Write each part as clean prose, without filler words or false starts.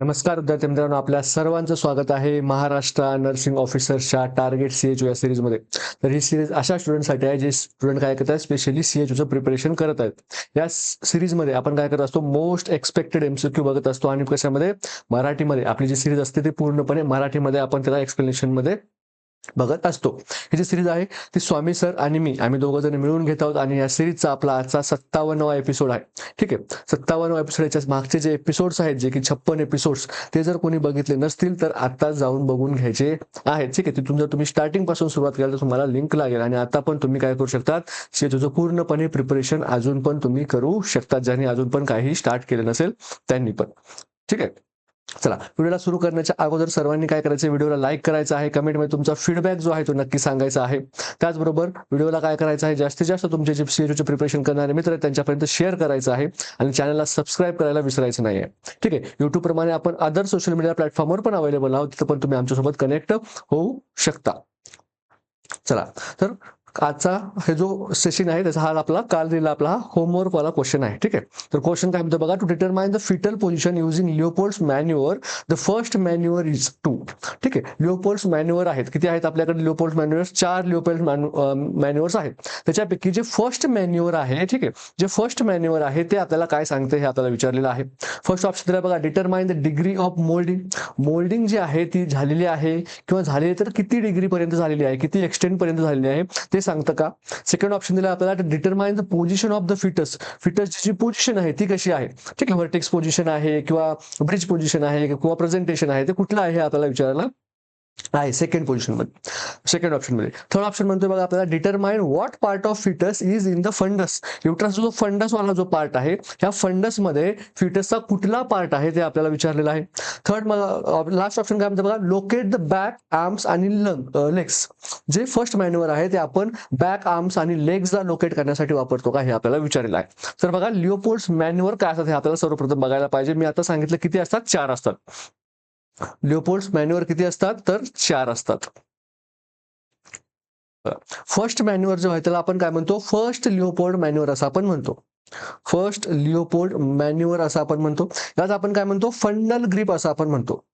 नमस्कार विद्यार्थी मित्रांनो, आपल्या सर्वांचं स्वागत आहे महाराष्ट्र नर्सिंग ऑफिसर्सच्या टार्गेट सीएचओ या सिरीजमध्ये. तर ही सिरीज अशा स्टुडंटसाठी आहे जे स्टुडंट काय करतात, स्पेशली सीएचओचं प्रिपरेशन करत आहेत. या सिरीजमध्ये आपण काय करत असतो, मोस्ट एक्सपेक्टेड एमसीक्यू बघत असतो आणि कशामध्ये, मराठीमध्ये. आपली जी सिरीज असते ती पूर्णपणे मराठीमध्ये आपण त्याला एक्सप्लेनेशन मध्ये बघत असतो. ही जी सिरीज आहे ती स्वामी सर आणि मी आम्ही दोघं जण मिळून घेत आहोत आणि या सिरीजचा आपला आजचा 57वा एपिसोड आहे. ठीक आहे, 57वा एपिसोड. याच्या मागचे जे एपिसोड्स आहेत, जे की 56 एपिसोड्स, ते जर कोणी बघितले नसतील तर आता जाऊन बघून घ्यायचे आहेत. ठीक आहे, तिथून जर तुम्ही स्टार्टिंग पासून सुरुवात केली तर तुम्हाला लिंक लागेल आणि आता पण तुम्ही काय करू शकतात, तुझं पूर्णपणे प्रिपरेशन अजून पण तुम्ही करू शकतात, ज्यांनी अजून पण काही स्टार्ट केलं नसेल त्यांनी पण. ठीक आहे, चला व्हिडिओला सुरू करण्याच्या अगोदर सर्वांनी काय करायचं, व्हिडिओला लाईक करायचं आहे, कमेंटमध्ये तुमचा फीडबॅक जो आहे तो नक्की सांगायचा आहे. त्याचबरोबर व्हिडिओला काय करायचं आहे, जास्तीत जास्त तुमचे जे सीएचओचे प्रिपरेशन करणारे मित्र आहेत त्यांच्यापर्यंत शेअर करायचं आहे आणि चॅनलला सबस्क्राईब करायला विसरायचं नाही आहे. ठीक आहे, युट्यूब प्रमाणे आपण अदर सोशल मीडिया प्लॅटफॉर्मवर पण अवेलेबल आहोत, तिथं पण तुम्ही आमच्यासोबत कनेक्ट होऊ शकता. चला, तर आजचा हे जो सेशन आहे त्याचा हा आपला काल दिला आपला होमवर्क वाला क्वेश्चन आहे. ठीक आहे, तर क्वेश्चन काय म्हणतो बघा, to determine the fetal position using Leopold's manoeuvre, the first manoeuvre is 2. ठीक आहे, लिओपोल्ड्स मॅन्युअर आहेत, किती आहेत आपल्याकडे लिओपोल्ड्स मॅन्युअर्स, 4 लिओपोल्ड्स मॅन्युअर्स आहेत. त्याच्यापैकी जे फर्स्ट मॅन्युअर आहे, ठीक आहे, जे फर्स्ट मॅन्युअर आहे ते आपल्याला काय सांगते हे आपल्याला विचारलेलं आहे. फर्स्ट ऑप्शन दिला बघा, determine the degree of moulding. Moulding जी आहे ती झालेली आहे किंवा झालेली तर किती डिग्री पर्यंत झालेली आहे, किती एक्सटेंड पर्यंत झालेली आहे ते सांगतं का. सेकंड ऑप्शन दिला आपल्याला, determine the position of the fetus. फिटसची जी पोझिशन आहे ती कशी आहे. ठीक आहे, व्हर्टेक्स पोझिशन आहे किंवा ब्रिज पोझिशन आहे किंवा प्रेझेंटेशन आहे, ते कुठलं आहे आपल्याला विचारायला आहे सेकंड पोझिशन मध्ये, सेकंड ऑप्शन मध्ये. थर्ड ऑप्शन म्हणतोय बघा आपल्याला, determine what part of fetus is in the fundus. युट्रसचा जो फंडस वाला जो पार्ट आहे, ह्या फंडस मध्ये फिटसचा कुठला पार्ट आहे ते आपल्याला विचारलेलं आहे. थर्ड लास्ट ऑप्शन काय म्हणतो बघा, लोकेट द बॅक आर्म्स आणि लेग्स. जे फर्स्ट मॅन्युअर आहे ते आपण बॅक आर्म्स आणि लेग्सला लोकेट करण्यासाठी वापरतो का, हे आपल्याला विचारलेलं आहे. तर बघा, लिओपोल्ड्स मॅन्युअर काय असतात हे आपल्याला सर्वप्रथम बघायला पाहिजे. मी आता सांगितलं किती असतात, 4 असतात. लिओपोल्ड्स मॅन्युअर किती असतात, तर 4 असतात. फर्स्ट मॅन्युअर जो आहे त्याला आपण काय म्हणतो, फर्स्ट लिओपोल्ड मॅन्युअर असं आपण म्हणतो. फर्स्ट लिओपोल्ड मॅन्युअर असं आपण म्हणतो. याच आपण काय म्हणतो, फंडल ग्रिप असं आपण म्हणतो.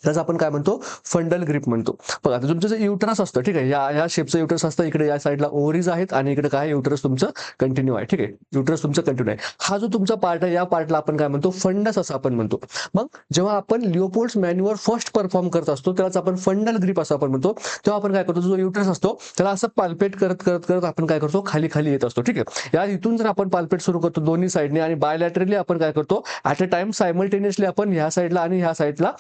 त्याचं आपण काय म्हणतो, फंडल ग्रिप म्हणतो. बघा, आता तुमचं जे युटरस असतं, ठीक आहे, या शेपचं युटरस असतं, इकडे या साईडला ओव्हरीज आहेत आणि इकडे काय युटरस तुमचं कंटिन्यू आहे. ठीक आहे, युटरस तुमचं कंटिन्यू आहे. हा जो तुमचा पार्ट आहे, या पार्टला आपण काय म्हणतो, फंडस असं आपण म्हणतो. मग जेव्हा आपण लिओपोल्ड्स मॅन्युअर फर्स्ट परफॉर्म करत असतो त्यालाच आपण फंडल ग्रिप असं आपण म्हणतो. तेव्हा आपण काय करतो, जो युटरस असतो त्याला असं पाल्पेट करत करत करत आपण काय करतो, खाली खाली येत असतो. ठीक आहे, या इथून जर आपण पाल्पेट सुरू करतो दोन्ही साईडने आणि बायलॅटरली आपण काय करतो, ऍट अ टाइम सायमल्टेनियसली आपण ह्या साईडला आणि ह्या साईडला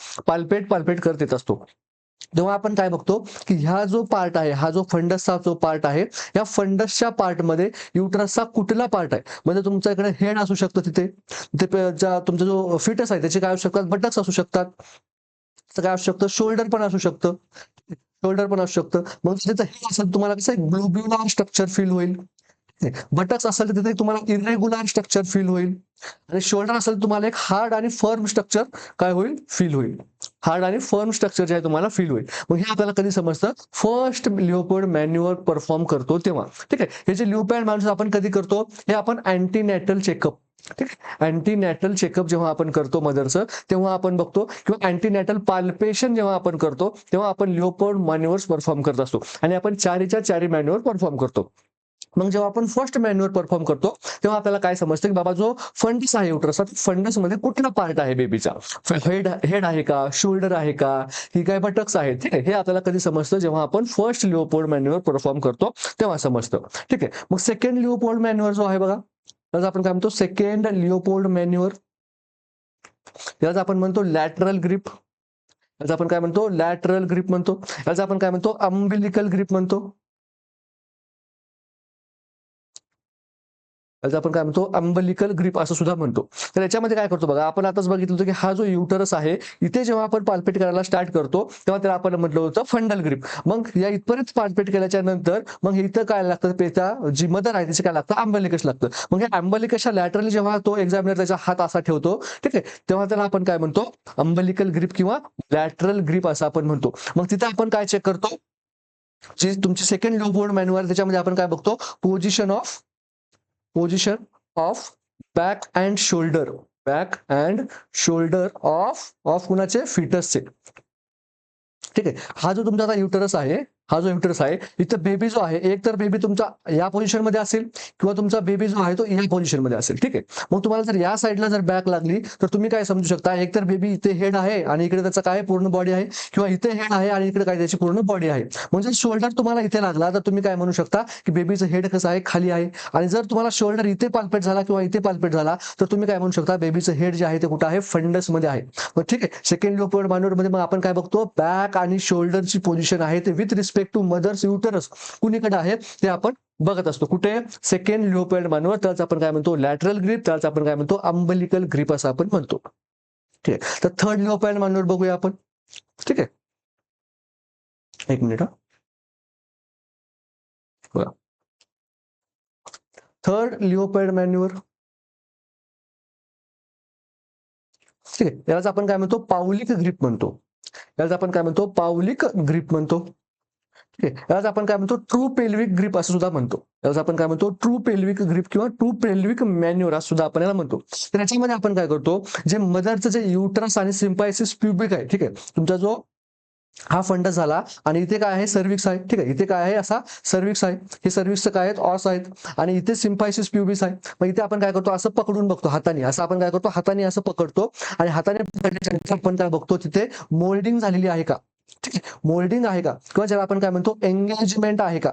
पाल्पेट करत येत असतो. तेव्हा आपण काय बघतो की ह्या जो पार्ट आहे, हा जो फंडसचा जो पार्ट आहे, या फंडसच्या पार्टमध्ये युटरसचा कुठला पार्ट आहे, म्हणजे तुमच्या इकडे हेड असू शकतं, तिथे तुमचा जो फिटस आहे त्याचे काय असू शकतात, बटक्स असू शकतात, काय असू शकतं, शोल्डर पण असू शकतं, शोल्डर पण असू शकतं. मग त्याचं हे असेल तुम्हाला कसं ग्लोब्युलर स्ट्रक्चर फील होईल. बटक्स असेल तर तिथे तुम्हाला इरेग्युलर स्ट्रक्चर फील होईल आणि शोल्डर असेल तर तुम्हाला एक हार्ड आणि फर्म स्ट्रक्चर काय होईल, फील होईल. हार्ड आणि फर्म स्ट्रक्चर जे आहे तुम्हाला फील होईल. मग हे आपल्याला कधी समजतं, फर्स्ट लिओपोल्ड मॅन्युअर परफॉर्म करतो तेव्हा. ठीक आहे, हे जे लिओपोल्ड मॅन्युअर आपण कधी करतो, हे आपण अँटीनॅटल चेकअप, ठीक आहे, अँटीनॅटल चेकअप जेव्हा आपण करतो मदरचं, तेव्हा आपण बघतो, किंवा अँटीनॅटल पाल्पेशन जेव्हा आपण करतो तेव्हा आपण लिओपोल्ड मॅन्युअर्स परफॉर्म करत असतो आणि आपण चारीच्या चारी मॅन्युअर परफॉर्म करतो. मग जेव्हा आपण फर्स्ट मॅन्युअर परफॉर्म करतो तेव्हा आपल्याला काय समजतं की बाबा जो फंडस आहे युटरसचा, फंडस मध्ये कुठला पार्ट आहे बेबीचा, हेड आहे का, शोल्डर आहे का, ही काय बटक्स आहेत. ठीक आहे, हे आपल्याला कधी समजतं, जेव्हा आपण फर्स्ट लिओपोल्ड मॅन्युअर परफॉर्म करतो तेव्हा समजतं. ठीक आहे, मग सेकंड लिओपोल्ड मॅन्युअर जो आहे बघा, त्याचा आपण काय म्हणतो, सेकंड लिओपोल्ड मॅन्युअर, याचा आपण म्हणतो लॅटरल ग्रिप. याचा आपण काय म्हणतो, लॅटरल ग्रिप म्हणतो. याचा आपण काय म्हणतो, अम्बिलिकल ग्रिप म्हणतो. त्याचं आपण काय म्हणतो, अंबलिकल ग्रिप असं सुद्धा म्हणतो. तर याच्यामध्ये काय करतो बघा, आपण आताच बघितलं होतं की हा जो युटरस आहे, इथे जेव्हा आपण पाल्पेट करायला स्टार्ट करतो तेव्हा त्याला आपण म्हटलं होतं फंडल ग्रिप. मग या इथपर्यंत पाल्पेट केल्याच्या नंतर मग इथं काय लागतं, पेचा जी मदर आहे त्याचे काय लागतं, अंबलिकस लागतं. मग या अंबलिकसच्या लॅटरली जेव्हा तो एक्झामिनर त्याचा हात असा ठेवतो, ठीक आहे, तेव्हा त्याला आपण काय म्हणतो, अंबलिकल ग्रिप किंवा लॅटरल ग्रिप असं आपण म्हणतो. मग तिथे आपण काय चेक करतो, जी तुमची सेकंड लिओपोल्ड मॅन्युअर त्याच्यामध्ये आपण काय बघतो, position of back and shoulder. Back and shoulder of कुणाचे फिटसचे. ठीक आहे. हा जो तुमचा आता युटरस आहे, हा जो युटरस आहे, इथं बेबी जो आहे, एक तर बेबी तुमचा या पोझिशन मध्ये असेल किंवा तुमचा बेबी जो आहे तो या पोझिशन मध्ये असेल. ठीक आहे. मग तुम्हाला जर या साईडला जर बॅक लागली तर तुम्ही काय समजू शकता, एक तर बेबी इथे हेड आहे आणि इकडे त्याचा काय पूर्ण बॉडी आहे, किंवा इथे हेड आहे आणि इकडे काय त्याची पूर्ण बॉडी आहे. म्हणजे शोल्डर तुम्हाला इथे लागला तर तुम्ही काय म्हणू शकता की बेबीचं हेड कसं आहे, खाली आहे. आणि जर तुम्हाला शोल्डर इथे पाल्पेट झाला किंवा इथे पाल्पेट झाला तर तुम्ही काय म्हणू शकता, बेबीचं हेड जे आहे ते कुठं आहे, फंडस मध्ये आहे. मग ठीक आहे. सेकंड लिओपोल्ड मॅन्युअर मध्ये मग आपण काय बघतो, बॅक आणि शोल्डरची पोझिशन आहे ते with respect to mother's uterus कुणीकडे आहे ते आपण बघत असतो. कुठे, सेकंड लिओपोल्ड मॅन्युअर. त्याच आपण काय म्हणतो, लॅटरल ग्रिप. त्याच आपण काय म्हणतो, अंबलिकल ग्रिप असं आपण म्हणतो. ठीक आहे. तर थर्ड लिओपोल्ड मॅन्युअर बघूया आपण. ठीक आहे. एक मिनिट. बघा, थर्ड लिओपोल्ड मॅन्युअर. ठीक आहे. यालाच आपण काय म्हणतो, पाऊलिक ग्रिप म्हणतो. यालाच आपण काय म्हणतो, पाऊलिक ग्रिप म्हणतो. ठीक आहे. यालाच आपण काय म्हणतो, ट्रू पेल्विक ग्रिप असं सुद्धा म्हणतो. यालाच आपण काय म्हणतो, ट्रू पेल्विक ग्रिप किंवा ट्रू पेल्विक मॅन्युअर असं सुद्धा आपण याला म्हणतो. तर याच्यामध्ये आपण काय करतो, जे मदरचं जे युटरस आणि सिम्पायसिस प्युबिक आहे, ठीक आहे, तुमचा जो हा फंडस झाला आणि इथे काय आहे, सर्विक्स आहे. ठीक आहे. इथे काय आहे, असा सर्विक्स आहे. हे सर्विक्सचं काय आहेत, ऑस आहेत आणि इथे सिम्पायसिस प्युबिस आहे. मग इथे आपण काय करतो, असं पकडून बघतो हाताने. असं आपण काय करतो, हाताने असं पकडतो आणि हाताने पकडल्यानंतर आपण काय बघतो, तिथे मोल्डिंग झालेली आहे का. ठीक आहे. मोल्डिंग आहे का, किंवा ज्याला आपण काय म्हणतो, एंगेजमेंट आहे का.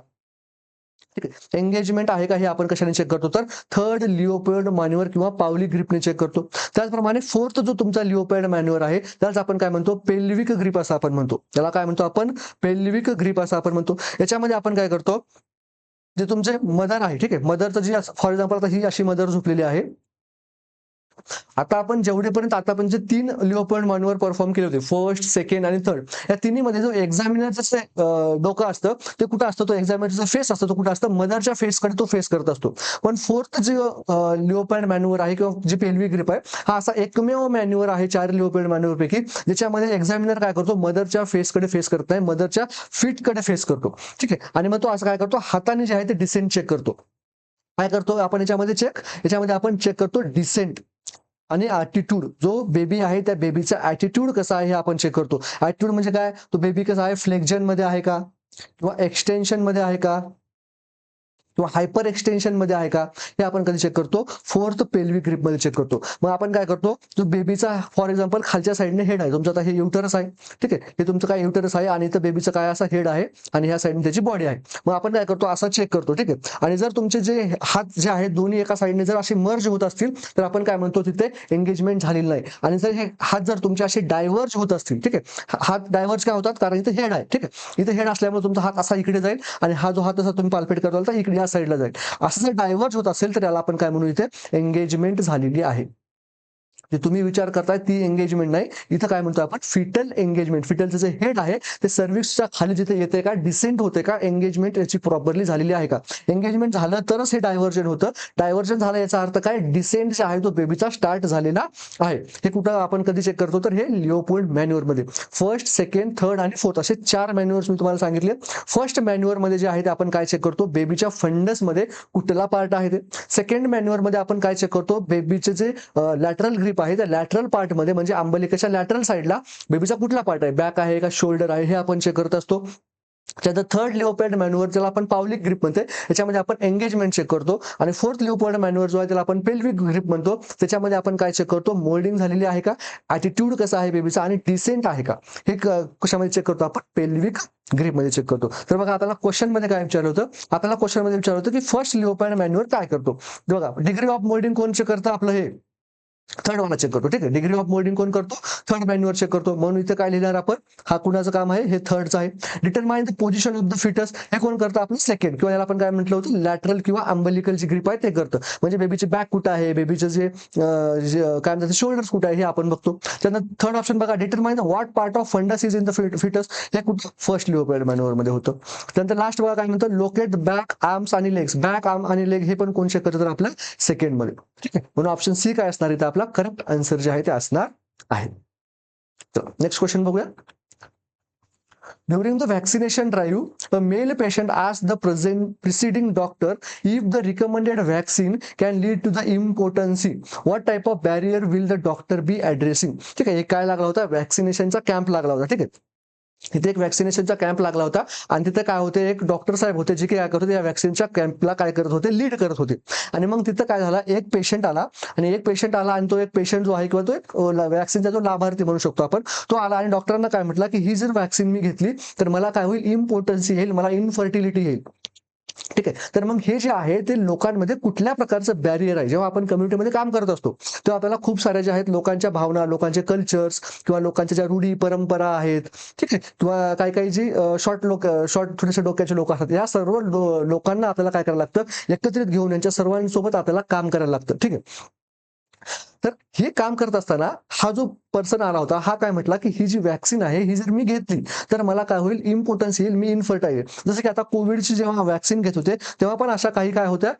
ठीक आहे. एंगेजमेंट आहे का, हे आपण कशाने चेक करतो, तर थर्ड लिओपोल्ड मॅन्युअर किंवा पावली ग्रिपने चेक करतो. त्याचप्रमाणे फोर्थ जो तुमचा लिओपोल्ड मॅन्युअर आहे त्याला आपण काय म्हणतो, पेल्विक ग्रिप असं आपण म्हणतो. त्याला काय म्हणतो आपण, पेल्विक ग्रिप असं आपण म्हणतो. याच्यामध्ये आपण काय करतो, जे तुमचे मदर आहे, ठीक आहे, मदरचं जी फॉर एक्झाम्पल आता ही अशी मदर झोपलेली आहे. आता आपण जेवढेपर्यंत आतापर्यंत जे 3 लिओपोल्ड मॅन्युअर परफॉर्म केले होते, फर्स्ट, सेकंड आणि थर्ड, या तिन्हीमध्ये जो एक्झामिनरचं डोकं असतं ते कुठं असतं, तो एक्झामिनरचा फेस असतो तो कुठं असतं, मदरच्या फेसकडे तो फेस करत असतो. पण फोर्थ जे लिओपोल्ड मॅन्युअर आहे किंवा जी पेल्विक ग्रिप आहे, हा असा एकमेव मॅन्युअर आहे 4 लिओपोल्ड मॅन्युअर पैकी ज्याच्यामध्ये एक्झामिनर काय करतो, मदरच्या फेसकडे फेस करत नाही, मदरच्या फीटकडे फेस करतो. ठीक आहे. आणि मग तो असं काय करतो, हाताने जे आहे ते डिसेंट चेक करतो. काय करतो आपण याच्यामध्ये चेक, याच्यामध्ये आपण चेक करतो डिसेंट आणि ऍटिट्यूड. जो बेबी आहे त्या बेबीचा ऍटिट्यूड कसा आहे हे आपण चेक करतो. ऍटिट्यूड म्हणजे काय, तो बेबी कसा आहे, फ्लेक्झन मध्ये आहे का, किंवा एक्सटेन्शन मध्ये आहे का, किंवा हायपर एक्सटेन्शन मध्ये आहे का, हे आपण कधी चेक करतो, फोर्थ पेल्विक ग्रिप मध्ये चेक करतो. मग आपण काय करतो, जो बेबीचा फॉर एक्झाम्पल खालच्या साईडने हेड आहे तुमचं, आता हे युटरस आहे. ठीक आहे. हे तुमचं काय युटरस आहे आणि इथं बेबीचं काय असा हेड आहे आणि ह्या साईडने त्याची बॉडी आहे. मग आपण काय करतो, असा चेक करतो. ठीक आहे. आणि जर तुमचे जे हात जे आहेत दोन्ही एका साईडने जर असे मर्ज होत असतील तर आपण काय म्हणतो, तिथे एंगेजमेंट झालेली नाही. आणि जर हे हात जर तुमचे असे डायव्हर्ज होत असतील, ठीक आहे, हात डायव्हर्ज काय होतात, कारण इथे हेड आहे. ठीक आहे. इथे हेड असल्यामुळे तुमचा हात असा इकडे जाईल आणि हा जो हात असा तुम्ही पाल्पेट करताल तर इकडे या साईडला जाईल. असं जर डायव्हर्ज होत असेल तर याला आपण काय म्हणू, इथे एंगेजमेंट झालेली आहे. जे तुम्ही विचार करताय ती एंगेजमेंट नाही, इथं काय म्हणतो आपण, फिटल एंगेजमेंट. फिटलचं जे हेड आहे ते सर्व्हिसच्या खाली जिथे येते का, डिसेंट होते का, एंगेजमेंट याची प्रॉपरली झालेली आहे का. एंगेजमेंट झालं तरच हे डायव्हर्जन होतं. डायव्हर्जन झालं याचा अर्थ काय, डिसेंट जे आहे तो बेबीचा स्टार्ट झालेला आहे. हे कुठं आपण कधी चेक करतो, तर हे लिओपोल्ड मॅन्युअर मध्ये फर्स्ट, सेकंड, थर्ड आणि फोर्थ असे 4 मॅन्युअर्स मी तुम्हाला सांगितले. फर्स्ट मॅन्युअर मध्ये जे आहे ते आपण काय चेक करतो, बेबीच्या फंडस मध्ये कुठला पार्ट आहे ते. सेकंड मॅन्युअर मध्ये आपण काय चेक करतो, बेबीचे जे लॅटरल ग्रिप आहे त्या लॅटरल पार्ट मध्ये म्हणजे अंबलिकेच्या लॅटरल साईडला बेबीचा कुठला पार्ट आहे, बॅक आहे का शोल्डर आहे, हे आपण चेक करत असतो. त्यानंतर थर्ड लिओपोल्ड मॅन्युअर ज्याला आपण पावलिक ग्रिप म्हणते, याच्यामध्ये आपण एंगेजमेंट चेक करतो. आणि फोर्थ लिओपोल्ड मॅन्युअर जो आहे त्याला आपण पेल्विक ग्रिप म्हणतो. त्याच्यामध्ये आपण काय चेक करतो, मोल्डिंग झालेली आहे का, ऍटिट्यूड कसा आहे बेबीचा आणि डिसेंट आहे का, हे कशामध्ये चेक करतो आपण, पेल्विक ग्रिप मध्ये चेक करतो. तर बघा आपल्याला क्वेश्चन मध्ये काय विचारलं होतं, आपल्याला क्वेश्चन मध्ये विचारलं होतं की फर्स्ट लिओपोल्ड मॅन्युअर काय करतो. बघा डिग्री ऑफ मोल्डिंग कोण चेक करतं, आपलं हे थर्ड वाला चेक करतो. ठीक आहे. डिग्री ऑफ मोल्डिंग कोण करतो, थर्ड मॅन्युअर चेक करतो. म्हणून इथे काय लिहिणार आपण, हा कुणाचं काम आहे, हे थर्डचं आहे. Determine the position of the fetus, हे कोण करतं, आपलं सेकंड, किंवा याला आपण काय म्हटलं होतं, लॅटरल किंवा अंबलिकल जी ग्रिप आहे ते करतं. म्हणजे बेबीचे बॅक कुठं आहे, बेबीचं जे काय म्हणतात शोल्डर्स कुठं आहे हे आपण बघतो. त्यानंतर थर्ड ऑप्शन बघा, determine the what part of fundus is in the fetus, हे कुठं फर्स्ट लिओपोल्ड मॅन्युअर मध्ये होतं. त्यानंतर लास्ट बघा काय म्हणतं, लोकेट बॅक आर्म्स आणि लेग्स, बॅक आर्म आणि लेग हे पण कोण चेक करतं, तर आपलं सेकंड मध्ये. ठीक आहे. म्हणून ऑप्शन सी काय असणार इथे आपला करेक्ट आन्सर जे आहे ते असणार आहे. तर नेक्स्ट क्वेश्चन बघूया. During the vaccination drive, a male patient asked the preceding doctor if the recommended vaccine can lead to the impotency. What type of barrier will the doctor be addressing? ठीक आहे, काय लागला होता, वॅक्सिनेशनचा camp लागला होता. ठीक आहे, तिथे एक वॅक्सिनेशनचा कॅम्प लागला होता आणि तिथे काय होते, एक डॉक्टर साहेब होते जे की काय करत होते, या वॅक्सिनच्या कॅम्पला काय करत होते, लीड करत होते. आणि मग तिथं काय झालं, एक पेशंट आला आणि तो एक पेशंट जो आहे किंवा तो एक वॅक्सिनचा जो लाभार्थी म्हणू शकतो आपण, तो आला आणि डॉक्टरांना काय म्हटलं की ही जर वॅक्सिन मी घेतली तर मला काय होईल, इम्पोर्टन्सी येईल, मला इनफर्टिलिटी येईल. ठीक आहे, तर मग हे जे आहे ते लोकांमध्ये कुठल्या प्रकारचं बॅरियर आहे. जेव्हा आपण कम्युनिटीमध्ये काम करत असतो तेव्हा आपल्याला खूप साऱ्या ज्या आहेत लोकांच्या भावना, लोकांचे कल्चर्स किंवा लोकांच्या ज्या रूढी परंपरा आहेत, ठीक आहे, किंवा काही जी शॉर्ट थोडेसे डोक्याचे लोक असतात, या सर्व लोकांना आपल्याला काय करायला लागतं, एकत्रित घेऊन यांच्या सर्वांसोबत आपल्याला काम करायला लागतं. ठीक आहे, तर हे काम करत असताना हा जो पर्सन आला होता, हा काय म्हटला की ही जी वॅक्सिन आहे ही जर मी घेतली तर मला काय होईल, इम्पोर्टन्स येईल, मी इनफर्टाईल. जसं की आता कोविडची जेव्हा वॅक्सिन घेत होते तेव्हा पण अशा काय होत्या,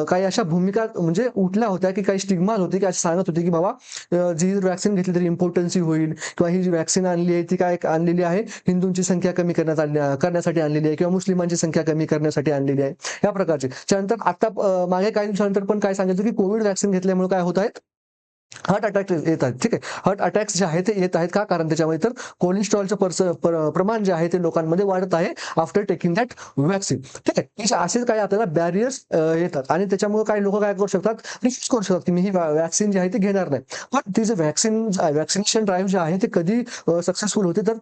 काही अशा भूमिका म्हणजे उठल्या होत्या की काही स्टिग्माज होते की असे सांगत होते की बाबा जी वॅक्सिन घेतली तरी इम्पोर्टन्सी होईल, किंवा ही जी वॅक्सिन आणली आहे ती काय आणलेली आहे, हिंदूंची संख्या कमी करण्यासाठी आणलेली आहे, किंवा मुस्लिमांची संख्या कमी करण्यासाठी आणलेली आहे, या प्रकारची. त्यानंतर आता मागे काही दिवसानंतर पण काय सांगितलं की कोविड वॅक्सिन घेतल्यामुळे काय होत आहेत, हार्ट अटॅक येत आहेत. ठीक आहे, हार्ट अटॅक्स जे आहेत ते येत आहेत का, कारण त्याच्यामध्ये तर कोलेस्ट्रॉलचं प्रमाण जे आहे ते लोकांमध्ये वाढत आहे आफ्टर टेकिंग दॅट वॅक्सिन. ठीक आहे, असेच काही आपल्याला बॅरियर्स येतात आणि त्याच्यामुळे काही लोक काय करू शकतात, रिफ्यूज करू शकतात की मी ही वॅक्सिन जी आहे ती घेणार नाही. पण ती जे वॅक्सिनेशन ड्राईव्ह जे आहे ते कधी सक्सेसफुल होते, तर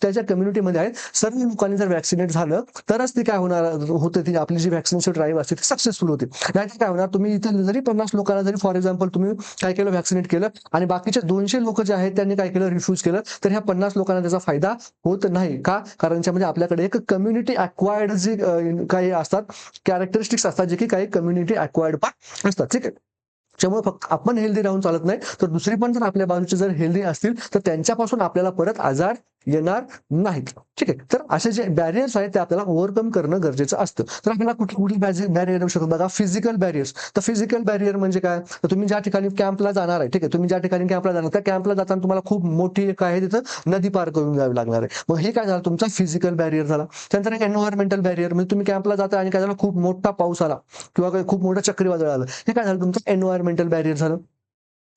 त्याच्या कम्युनिटीमध्ये आहेत सर्व लोकांनी जर वॅक्सिनेट झालं तरच ती काय होणार होते, ती आपली जी वॅक्सिनेशन ड्राईव्ह असते ती सक्सेसफुल होते. नाहीतर काय होणार, तुम्ही इथे जरी 50 लोकांना जरी फॉर एक्झाम्पल तुम्ही काय केलं, वॅक्सिनेट केलं आणि बाकीचे 200 लोक जे आहेत त्यांनी काय केलं, रिफ्यूज केलं, तर ह्या 50 लोकांना त्याचा फायदा होत नाही. का, कारण त्याच्यामध्ये आपल्याकडे एक कम्युनिटी अक्वायर्ड जे काही असतात, कॅरेक्टरिस्टिक्स असतात जे की काही कम्युनिटी अक्वायर्ड पण असतात. ठीक आहे, त्यामुळे फक्त आपण हेल्दी राहून चालत नाही, तर दुसरी पण जर आपल्या बाजूचे जर हेल्दी असतील तर त्यांच्यापासून आपल्याला परत आजार येणार नाहीत. ठीक आहे, तर असे जे बॅरियर्स आहेत ते आपल्याला ओव्हरकम करणं गरजेचं असतं. तर आपल्याला कुठली बॅरियर येऊ शकतो बघा, फिजिकल बॅरियर्स. तर फिजिकल बॅरियर म्हणजे काय, तर तुम्ही ज्या ठिकाणी कॅम्पला जाणार आहे, ठीक आहे, तुम्ही ज्या ठिकाणी कॅम्पला जाणार, त्या कॅम्पला जाताना तुम्हाला खूप मोठी काय आहे तिथं नदी पार करून जावी लागणार आहे. मग हे काय झालं, तुमचा फिजिकल बॅरियर झाला. त्यानंतर एक एन्व्हायरमेंटल बॅरियर, म्हणजे तुम्ही कॅम्पला जाता आणि काय झालं, खूप मोठा पाऊस आला किंवा काही खूप मोठं चक्रीवादळ आलं, हे काय झालं, तुमचं एन्व्हायरमेंटल बॅरियर झालं.